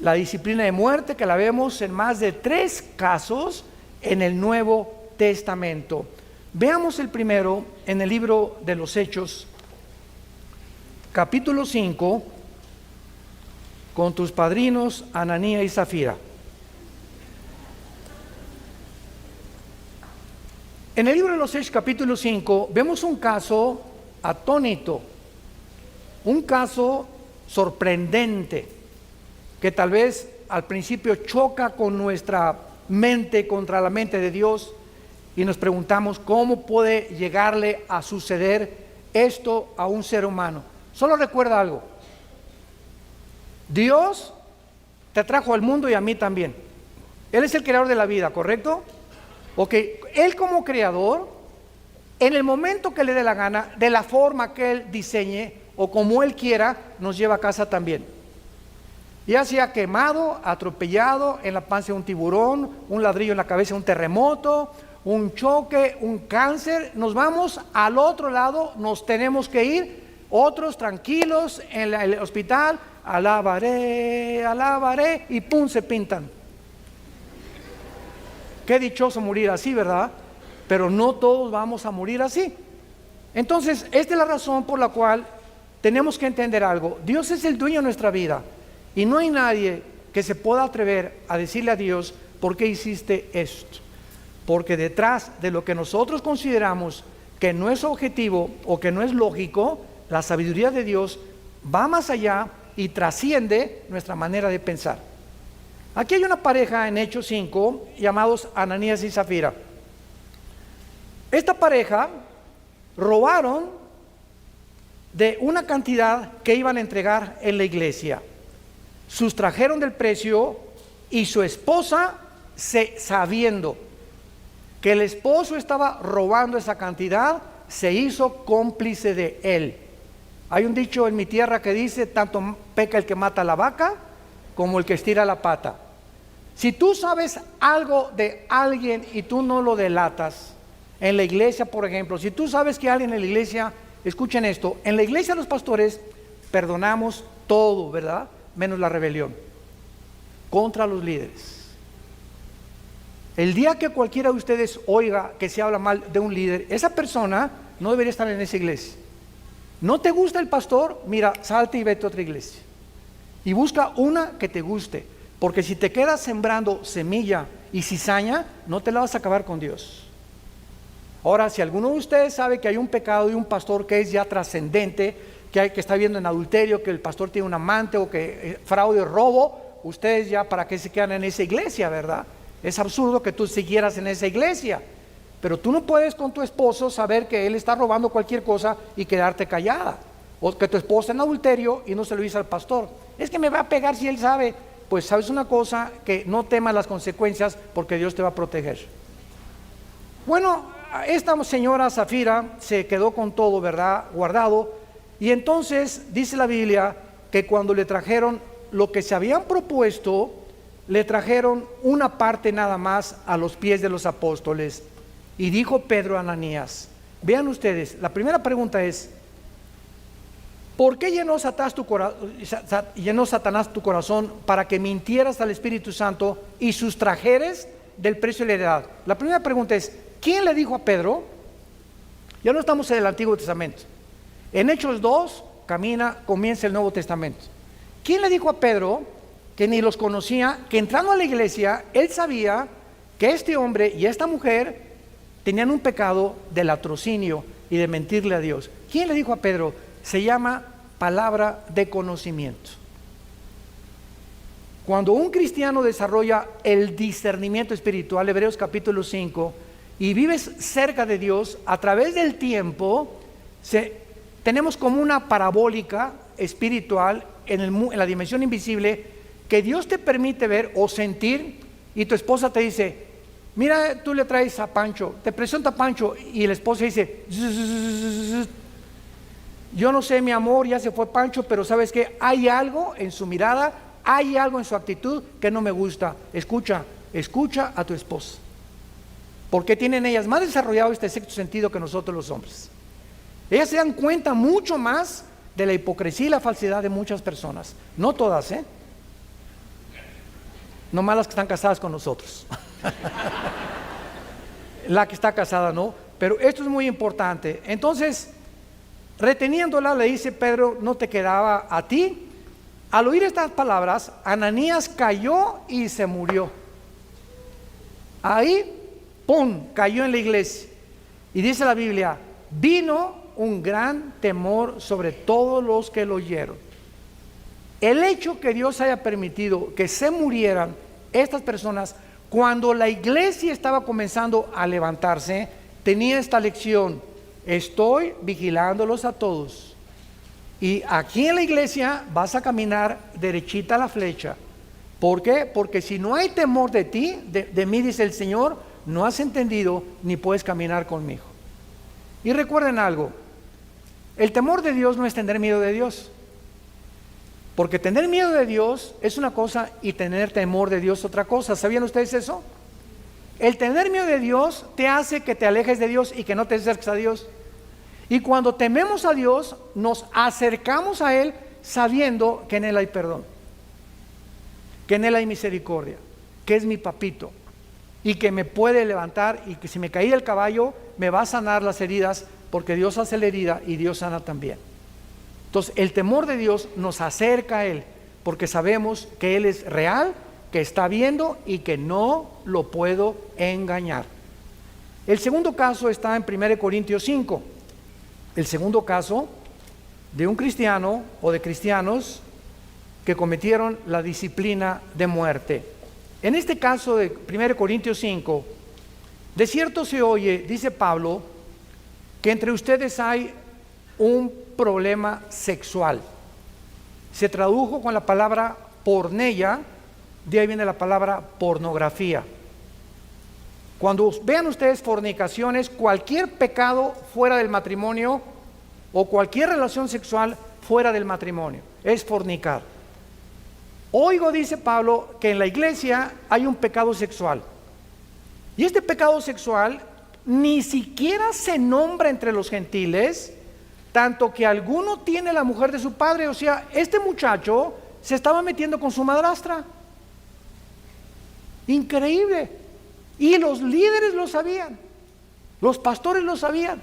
La disciplina de muerte, que la vemos en más de 3 casos en el Nuevo Testamento. Veamos el primero en el libro de los Hechos, capítulo 5, con tus padrinos Ananías y Zafira. En el libro de los Hechos, capítulo 5, vemos un caso atónito, un caso sorprendente, que tal vez al principio choca con nuestra mente contra la mente de Dios, y nos preguntamos cómo puede llegarle a suceder esto a un ser humano. Solo recuerda algo: Dios te trajo al mundo y a mí también. Él es el creador de la vida, ¿correcto? Ok, Él como creador, en el momento que le dé la gana, de la forma que Él diseñe o como Él quiera, nos lleva a casa también. Ya sea quemado, atropellado, en la panza de un tiburón, un ladrillo en la cabeza de un terremoto, un choque, un cáncer, nos vamos al otro lado, nos tenemos que ir. Otros tranquilos en el hospital, alabaré, y pum, se pintan. Qué dichoso morir así, ¿verdad? Pero no todos vamos a morir así. Entonces, esta es la razón por la cual tenemos que entender algo. Dios es el dueño de nuestra vida y no hay nadie que se pueda atrever a decirle a Dios, ¿por qué hiciste esto? Porque detrás de lo que nosotros consideramos que no es objetivo o que no es lógico, la sabiduría de Dios va más allá y trasciende nuestra manera de pensar. Aquí hay una pareja en Hechos 5 llamados Ananías y Zafira. Esta pareja robaron de una cantidad que iban a entregar en la iglesia. Sustrajeron del precio y su esposa, sabiendo que el esposo estaba robando esa cantidad, se hizo cómplice de él. Hay un dicho en mi tierra que dice, tanto peca el que mata a la vaca como el que estira la pata. Si tú sabes algo de alguien y tú no lo delatas, en la iglesia, por ejemplo, si tú sabes que alguien en la iglesia, escuchen esto, en la iglesia los pastores perdonamos todo, ¿verdad? Menos la rebelión contra los líderes. El día que cualquiera de ustedes oiga que se habla mal de un líder, esa persona no debería estar en esa iglesia. ¿No te gusta el pastor? Mira, salte y vete a otra iglesia y busca una que te guste, porque si te quedas sembrando semilla y cizaña, no te la vas a acabar con Dios. Ahora, si alguno de ustedes sabe que hay un pecado de un pastor que es ya trascendente, que está viendo en adulterio, que el pastor tiene un amante o que fraude o robo, ustedes ya para qué se quedan en esa iglesia, ¿verdad? Es absurdo que tú siguieras en esa iglesia, pero tú no puedes con tu esposo saber que él está robando cualquier cosa y quedarte callada, o que tu esposa en adulterio y no se lo dice al pastor. Es que me va a pegar si él sabe. Pues sabes una cosa, que no temas las consecuencias porque Dios te va a proteger. Bueno, esta señora Zafira se quedó con todo, ¿verdad?, guardado, y entonces dice la Biblia que cuando le trajeron lo que se habían propuesto, le trajeron una parte nada más a los pies de los apóstoles. Y dijo Pedro a Ananías, vean ustedes, la primera pregunta es, ¿por qué llenó Satanás tu corazón para que mintieras al Espíritu Santo y sustrajeres del precio de la heredad? La primera pregunta es, ¿quién le dijo a Pedro? Ya no estamos en el Antiguo Testamento. En Hechos 2 comienza el Nuevo Testamento. ¿Quién le dijo a Pedro, que ni los conocía, que entrando a la iglesia, él sabía que este hombre y esta mujer tenían un pecado de latrocinio y de mentirle a Dios? ¿Quién le dijo a Pedro? Se llama palabra de conocimiento. Cuando un cristiano desarrolla el discernimiento espiritual, Hebreos capítulo 5, y vives cerca de Dios, a través del tiempo, tenemos como una parabólica espiritual en la dimensión invisible, que Dios te permite ver o sentir, y tu esposa te dice, mira, tú le traes a Pancho, te presenta a Pancho, y el esposo dice, yo no sé, mi amor, ya se fue Pancho, pero sabes que hay algo en su mirada, hay algo en su actitud que no me gusta. Escucha a tu esposa, porque tienen ellas más desarrollado este sexto sentido que nosotros los hombres. Ellas se dan cuenta mucho más de la hipocresía y la falsedad de muchas personas, no todas, no más las que están casadas con nosotros. La que está casada no, pero esto es muy importante. Entonces, reteniéndola, le dice Pedro, no te quedaba a ti. Al oír estas palabras, Ananías cayó y se murió. Ahí, ¡pum!, cayó en la iglesia. Y dice la Biblia, vino un gran temor sobre todos los que lo oyeron. El hecho que Dios haya permitido que se murieran estas personas cuando la iglesia estaba comenzando a levantarse, tenía esta lección: estoy vigilándolos a todos, y aquí en la iglesia vas a caminar derechita a la flecha. ¿Por qué? Porque si no hay temor de ti, de mí, dice el Señor, no has entendido ni puedes caminar conmigo. Y recuerden algo, el temor de Dios no es tener miedo de Dios, porque tener miedo de Dios es una cosa y tener temor de Dios otra cosa. ¿Sabían ustedes eso? El tener miedo de Dios te hace que te alejes de Dios y que no te acerques a Dios. Y cuando tememos a Dios, nos acercamos a Él sabiendo que en Él hay perdón, que en Él hay misericordia, que es mi papito. y que me puede levantar, y que si me caí del caballo me va a sanar las heridas, porque Dios hace la herida y Dios sana también. Entonces el temor de Dios nos acerca a Él, porque sabemos que Él es real, que está viendo y que no lo puedo engañar. El segundo caso está en 1 Corintios 5. El segundo caso de un cristiano o de cristianos que cometieron la disciplina de muerte. En este caso de 1 Corintios 5, de cierto se oye, dice Pablo, que entre ustedes hay un problema sexual. Se tradujo con la palabra porneia, de ahí viene la palabra pornografía. Cuando vean ustedes fornicaciones, cualquier pecado fuera del matrimonio o cualquier relación sexual fuera del matrimonio es fornicar. Oigo, dice Pablo, que en la iglesia hay un pecado sexual. Y este pecado sexual ni siquiera se nombra entre los gentiles, tanto que alguno tiene la mujer de su padre. O sea, este muchacho se estaba metiendo con su madrastra. Increíble. Y los líderes lo sabían, los pastores lo sabían.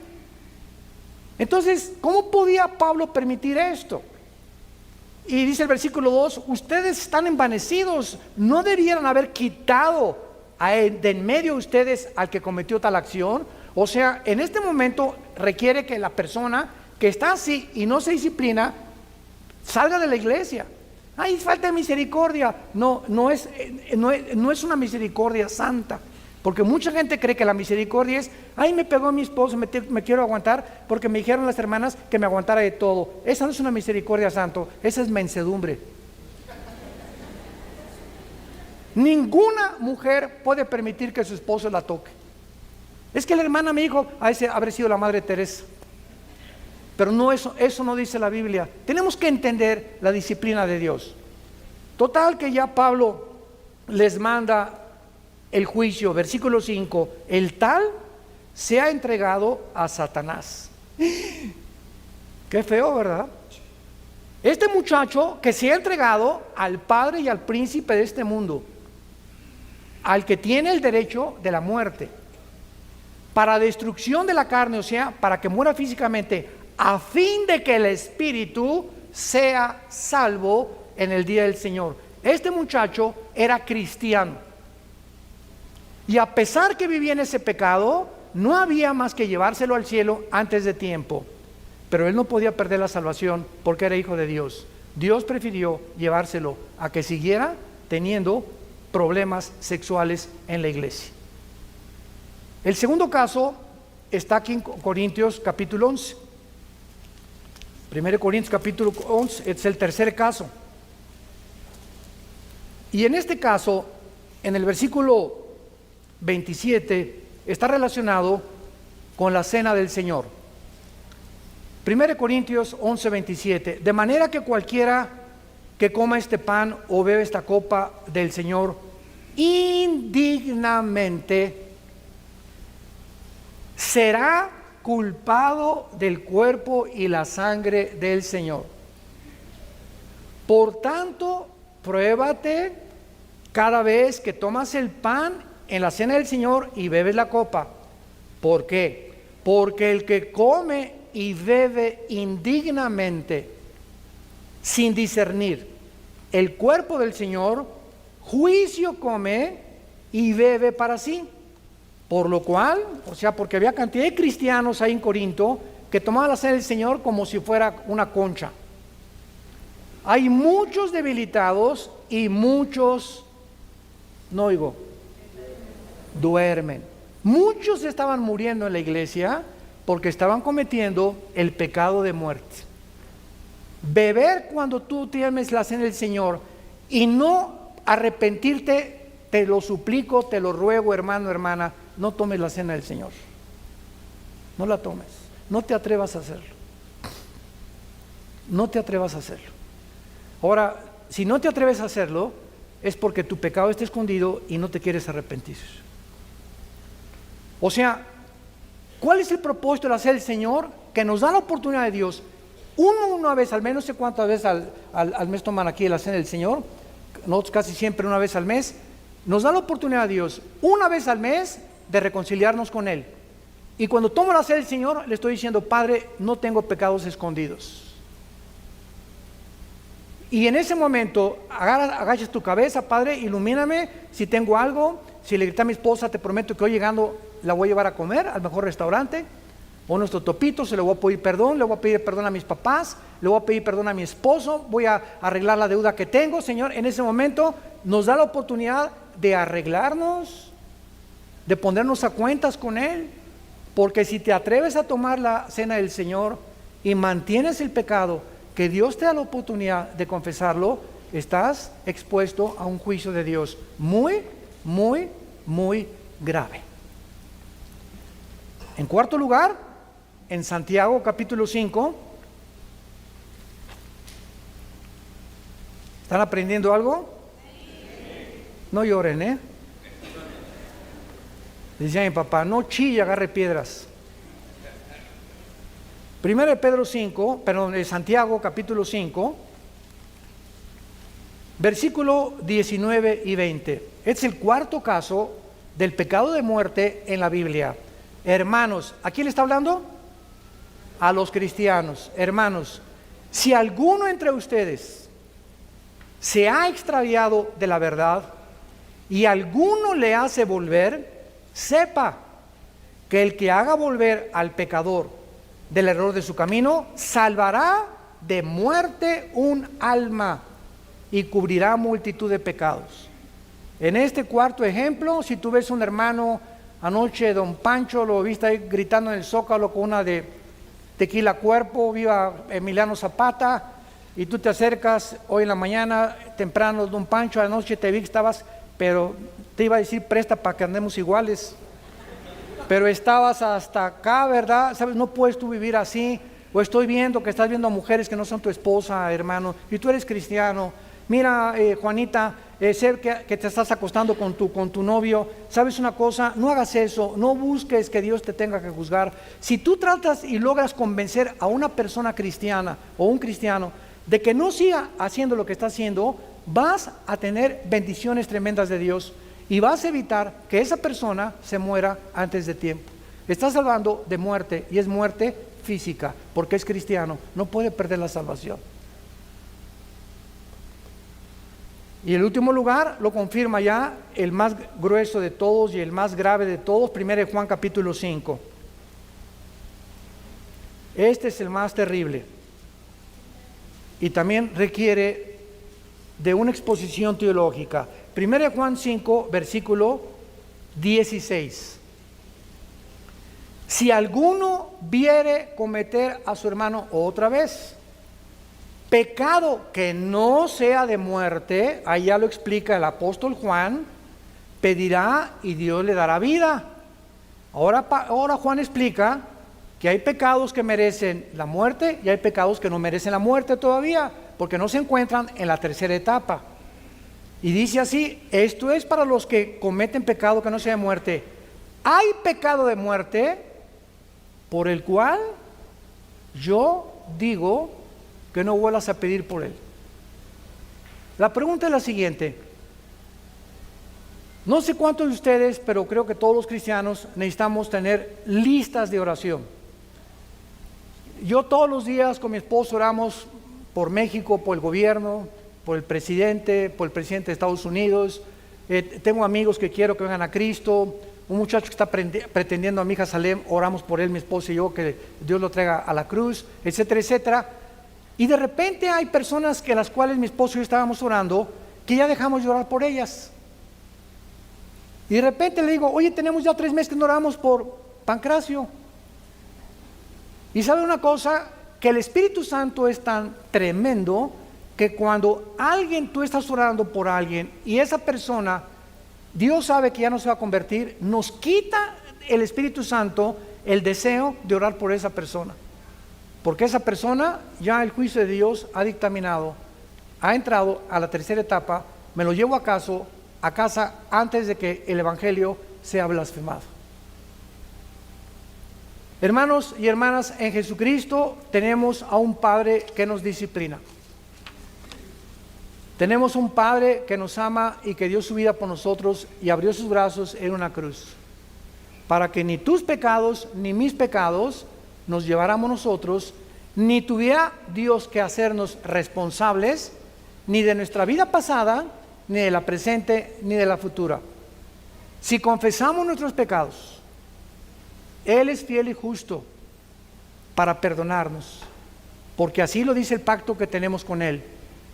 Entonces, ¿cómo podía Pablo permitir esto? Y dice el versículo 2, ustedes están envanecidos, no debieran haber quitado de en medio de ustedes al que cometió tal acción. O sea, en este momento requiere que la persona que está así y no se disciplina salga de la iglesia. Ay, falta de misericordia. No es una misericordia santa, porque mucha gente cree que la misericordia es, ay, me pegó mi esposo, me quiero aguantar porque me dijeron las hermanas que me aguantara de todo. Esa no es una misericordia santo, esa es mansedumbre. Ninguna mujer puede permitir que su esposo la toque. Es que la hermana me dijo, ese habrá sido la Madre Teresa. Pero no, eso no dice la Biblia. Tenemos que entender la disciplina de Dios. Total que ya Pablo les manda el juicio, versículo 5, el tal se ha entregado a Satanás. Qué feo, ¿verdad? Este muchacho que se ha entregado al padre y al príncipe de este mundo, al que tiene el derecho de la muerte, para destrucción de la carne, o sea, para que muera físicamente, a fin de que el espíritu sea salvo en el día del Señor. Este muchacho era cristiano, y a pesar que vivía en ese pecado, no había más que llevárselo al cielo antes de tiempo. Pero él no podía perder la salvación porque era hijo de Dios. Dios prefirió llevárselo a que siguiera teniendo problemas sexuales en la iglesia. El segundo caso está aquí en Corintios capítulo 11. 1 Corintios capítulo 11 es el tercer caso. Y en este caso, en el versículo 27, está relacionado con la cena del Señor. 1 Corintios 11, 27. De manera que cualquiera que coma este pan o bebe esta copa del Señor indignamente será culpado del cuerpo y la sangre del Señor. Por tanto, pruébate cada vez que tomas el pan en la cena del Señor y bebes la copa. ¿Por qué? Porque el que come y bebe indignamente, sin discernir el cuerpo del Señor, juicio come y bebe para sí. Por lo cual, o sea, porque había cantidad de cristianos ahí en Corinto que tomaban la cena del Señor como si fuera una concha. Hay muchos debilitados y muchos, no oigo, duermen. Muchos estaban muriendo en la iglesia porque estaban cometiendo el pecado de muerte. Beber cuando tú tienes la cena del Señor y no arrepentirte, te lo suplico, te lo ruego, hermano, hermana, no tomes la cena del Señor. No la tomes. No te atrevas a hacerlo. No te atrevas a hacerlo. Ahora, si no te atreves a hacerlo, es porque tu pecado está escondido y no te quieres arrepentir. O sea, ¿cuál es el propósito de la cena del Señor? Que nos da la oportunidad de Dios. Una vez al mes, no sé cuántas veces al mes toman aquí la cena del Señor. Nosotros casi siempre una vez al mes. Nos da la oportunidad Dios una vez al mes de reconciliarnos con Él. Y cuando tomo la cena del Señor, le estoy diciendo, Padre, no tengo pecados escondidos. Y en ese momento, agachas tu cabeza, Padre, ilumíname si tengo algo. Si le grité a mi esposa, te prometo que hoy llegando la voy a llevar a comer al mejor restaurante. O nuestro topito, se le voy a pedir perdón, le voy a pedir perdón a mis papás, le voy a pedir perdón a mi esposo, voy a arreglar la deuda que tengo. Señor, en ese momento nos da la oportunidad de arreglarnos, de ponernos a cuentas con Él. Porque si te atreves a tomar la cena del Señor y mantienes el pecado, que Dios te da la oportunidad de confesarlo, estás expuesto a un juicio de Dios muy, muy, muy grave. En cuarto lugar, en Santiago capítulo 5, ¿están aprendiendo algo? No lloren, ¿eh? Decía mi papá, no chille, agarre piedras. Primero de Pedro 5, perdón, de Santiago capítulo 5, versículo 19 y 20. Es el cuarto caso del pecado de muerte en la Biblia. Hermanos, ¿a quién le está hablando? A los cristianos. Hermanos, si alguno entre ustedes se ha extraviado de la verdad y alguno le hace volver, sepa que el que haga volver al pecador del error de su camino, salvará de muerte un alma y cubrirá multitud de pecados. En este cuarto ejemplo, si tú ves un hermano, anoche don Pancho lo viste ahí gritando en el Zócalo con una de tequila cuerpo, viva Emiliano Zapata, y tú te acercas hoy en la mañana, temprano, don Pancho, anoche te vi que estabas, pero te iba a decir presta para que andemos iguales, pero estabas hasta acá, ¿verdad? ¿Sabes? No puedes tú vivir así. O estoy viendo que estás viendo a mujeres que no son tu esposa, hermano, y tú eres cristiano. Mira, Juanita, sé que te estás acostando con tu novio. ¿Sabes una cosa? No hagas eso, no busques que Dios te tenga que juzgar. Si tú tratas y logras convencer a una persona cristiana o un cristiano de que no siga haciendo lo que está haciendo, vas a tener bendiciones tremendas de Dios. Y vas a evitar que esa persona se muera antes de tiempo. Estás salvando de muerte, y es muerte física, porque es cristiano, no puede perder la salvación. Y el último lugar lo confirma ya el más grueso de todos y el más grave de todos, 1 Juan capítulo 5. Este es el más terrible y también requiere de una exposición teológica. 1 Juan 5, versículo 16. Si alguno viere cometer a su hermano otra vez pecado que no sea de muerte, ahí ya lo explica el apóstol Juan, pedirá y Dios le dará vida. Ahora Juan explica que hay pecados que merecen la muerte y hay pecados que no merecen la muerte todavía, porque no se encuentran en la tercera etapa. Y dice así, esto es para los que cometen pecado que no sea de muerte. Hay pecado de muerte por el cual yo digo que no vuelvas a pedir por él. La pregunta es la siguiente. No sé cuántos de ustedes, pero creo que todos los cristianos necesitamos tener listas de oración. Yo todos los días con mi esposo oramos por México, por el gobierno, por el presidente de Estados Unidos. Tengo amigos que quiero que vengan a Cristo. Un muchacho que está pretendiendo a mi hija Salem, oramos por él, mi esposo y yo, que Dios lo traiga a la cruz, etcétera, etcétera. Y de repente hay personas que las cuales mi esposo y yo estábamos orando, que ya dejamos de orar por ellas. Y de repente le digo, oye, tenemos ya 3 meses que no oramos por Pancracio. Y sabe una cosa, que el Espíritu Santo es tan tremendo que cuando tú estás orando por alguien y esa persona, Dios sabe que ya no se va a convertir, nos quita el Espíritu Santo el deseo de orar por esa persona. Porque esa persona, ya el juicio de Dios ha dictaminado, ha entrado a la tercera etapa, me lo llevo a casa antes de que el Evangelio sea blasfemado. Hermanos y hermanas, en Jesucristo tenemos a un Padre que nos disciplina. Tenemos un Padre que nos ama y que dio su vida por nosotros y abrió sus brazos en una cruz, para que ni tus pecados ni mis pecados nos lleváramos nosotros, ni tuviera Dios que hacernos responsables ni de nuestra vida pasada, ni de la presente, ni de la futura. Si confesamos nuestros pecados, Él es fiel y justo para perdonarnos, porque así lo dice el pacto que tenemos con Él.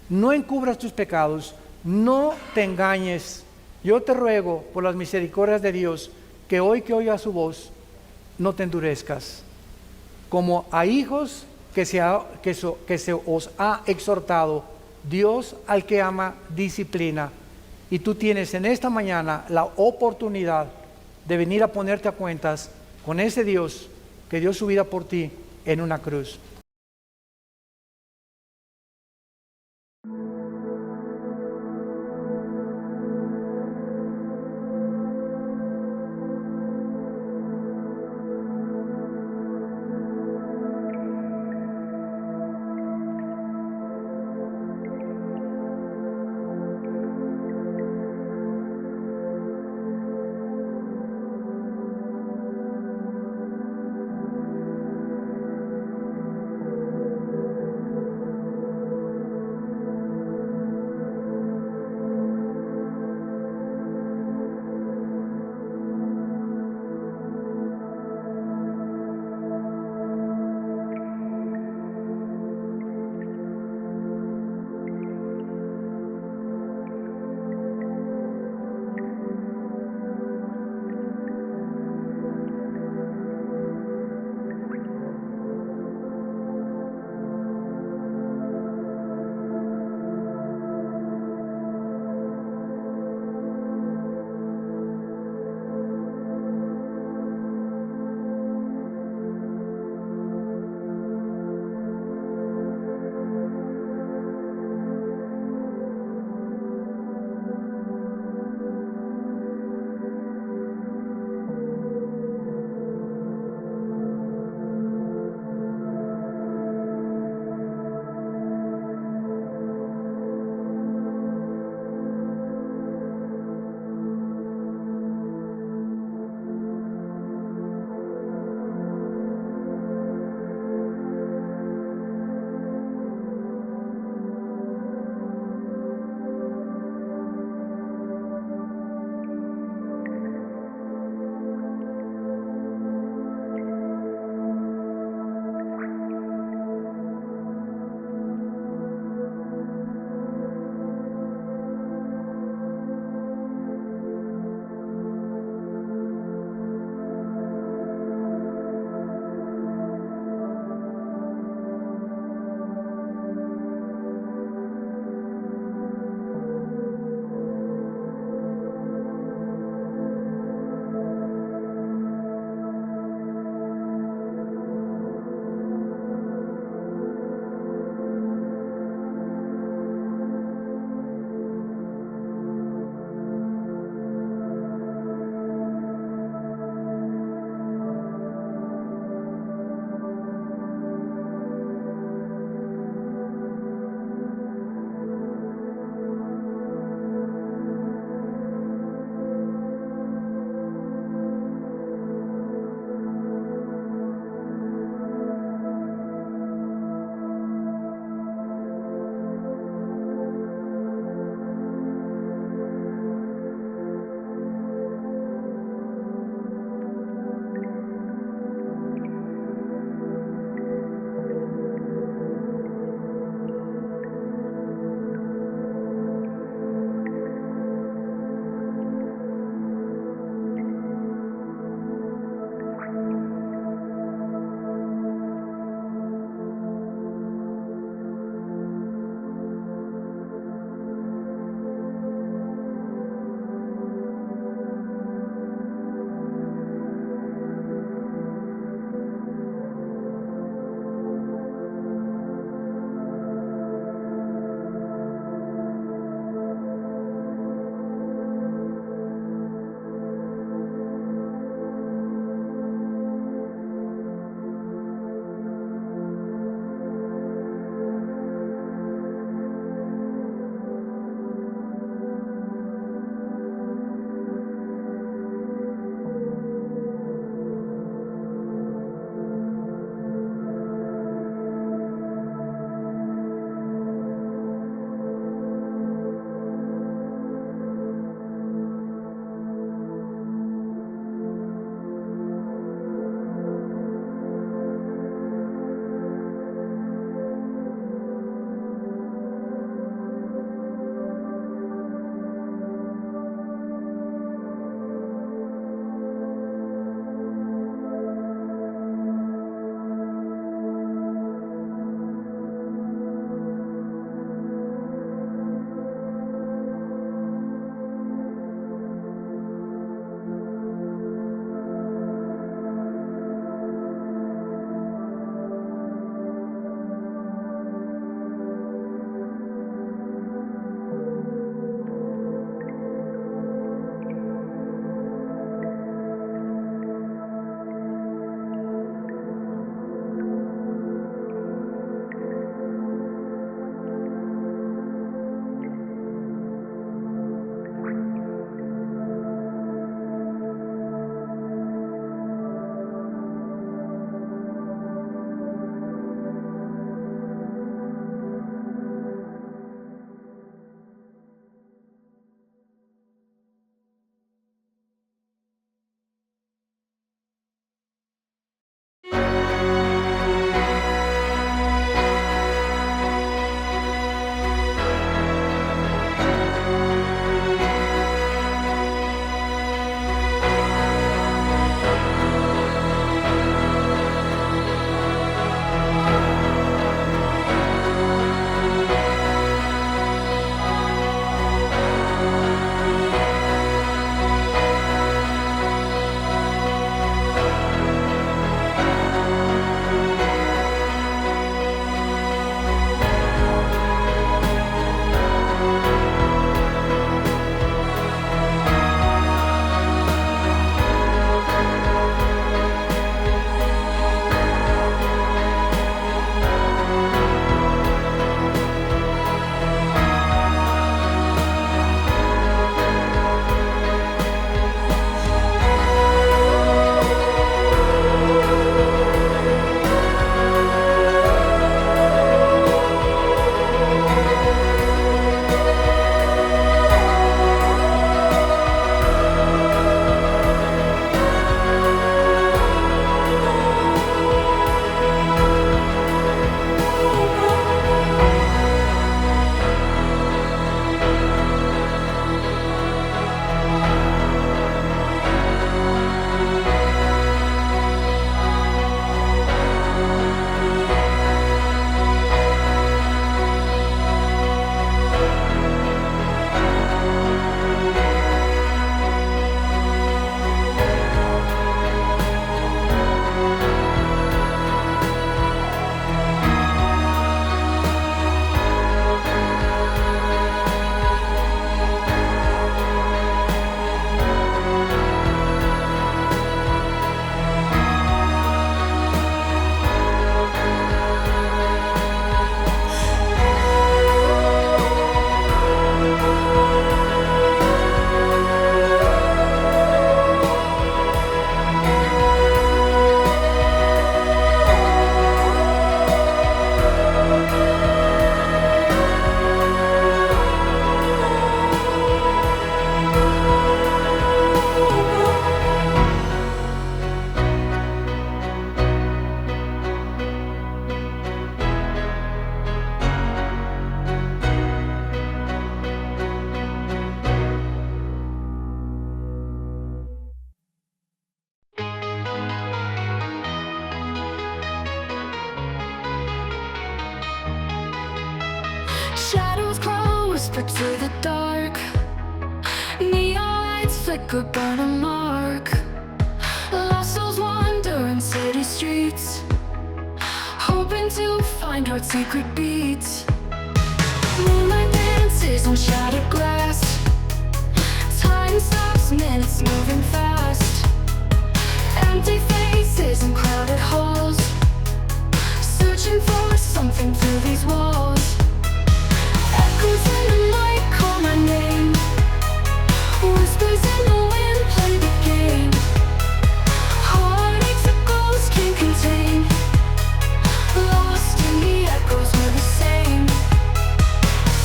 No encubras tus pecados, no te engañes. Yo te ruego por las misericordias de Dios que hoy que oigas su voz, no te endurezcas. Como a hijos que se os ha exhortado, Dios al que ama disciplina. Y tú tienes en esta mañana la oportunidad de venir a ponerte a cuentas con ese Dios que dio su vida por ti en una cruz. Shadows grow, whisper to the dark. Neon lights flicker, burn a mark. Lost souls wander in city streets, hoping to find our secret beats. Moonlight dances on shattered glass. Time stops, minutes moving fast. Empty faces in crowded halls, searching for something through these walls. Echoes in the night call my name. Whispers in the wind play the game. Heartaches a ghost can't contain. Lost in the echoes we're the same.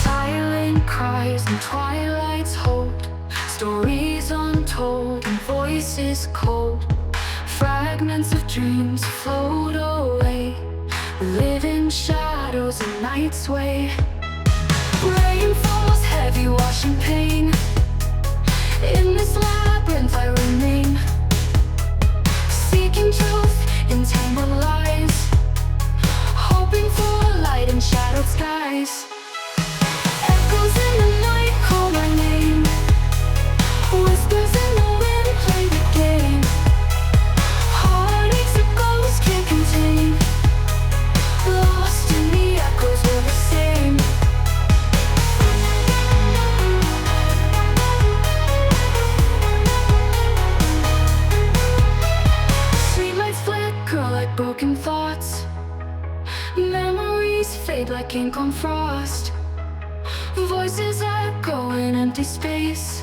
Silent cries and twilight's hold. Stories untold and voices cold. Fragments of dreams float away. Live in shadows and night's way. Rain falls heavy, washing pain. In this labyrinth I remain, seeking truth in tangled lies, hoping for light in shadowed skies. Echoes in the night call my name. Whispers in the wind play the game. Heartaches a ghost can't contain. Lost in the echoes we're the same. Streetlights flicker like broken thoughts. Memories fade like ink on frost. Voices echo in empty space,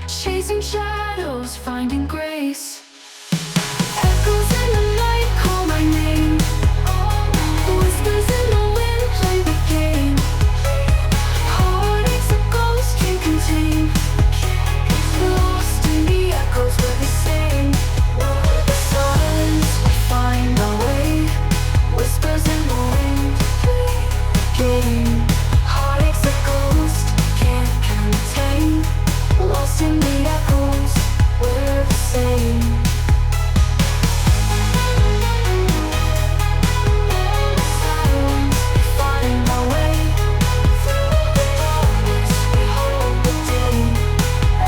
chasing shadows, finding grace. Echoes in the night call my name. Whispers in the wind play the game. Heartaches a ghost can't contain. Lost in the echoes we're the same. Silence, we find our way. Whispers in the wind play the game. Heartaches a ghost can't contain. Lost in the echoes, we're the same. Silence, we find our way. Through the darkness, we hold the day.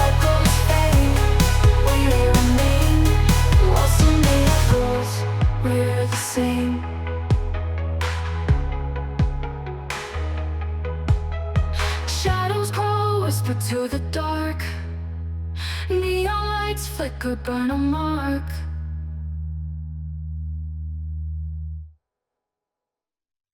Echoes fade, we remain. Lost in the echoes, we're the same. Shadows grow, whisper to the dark. Neon lights flicker, burn a mark.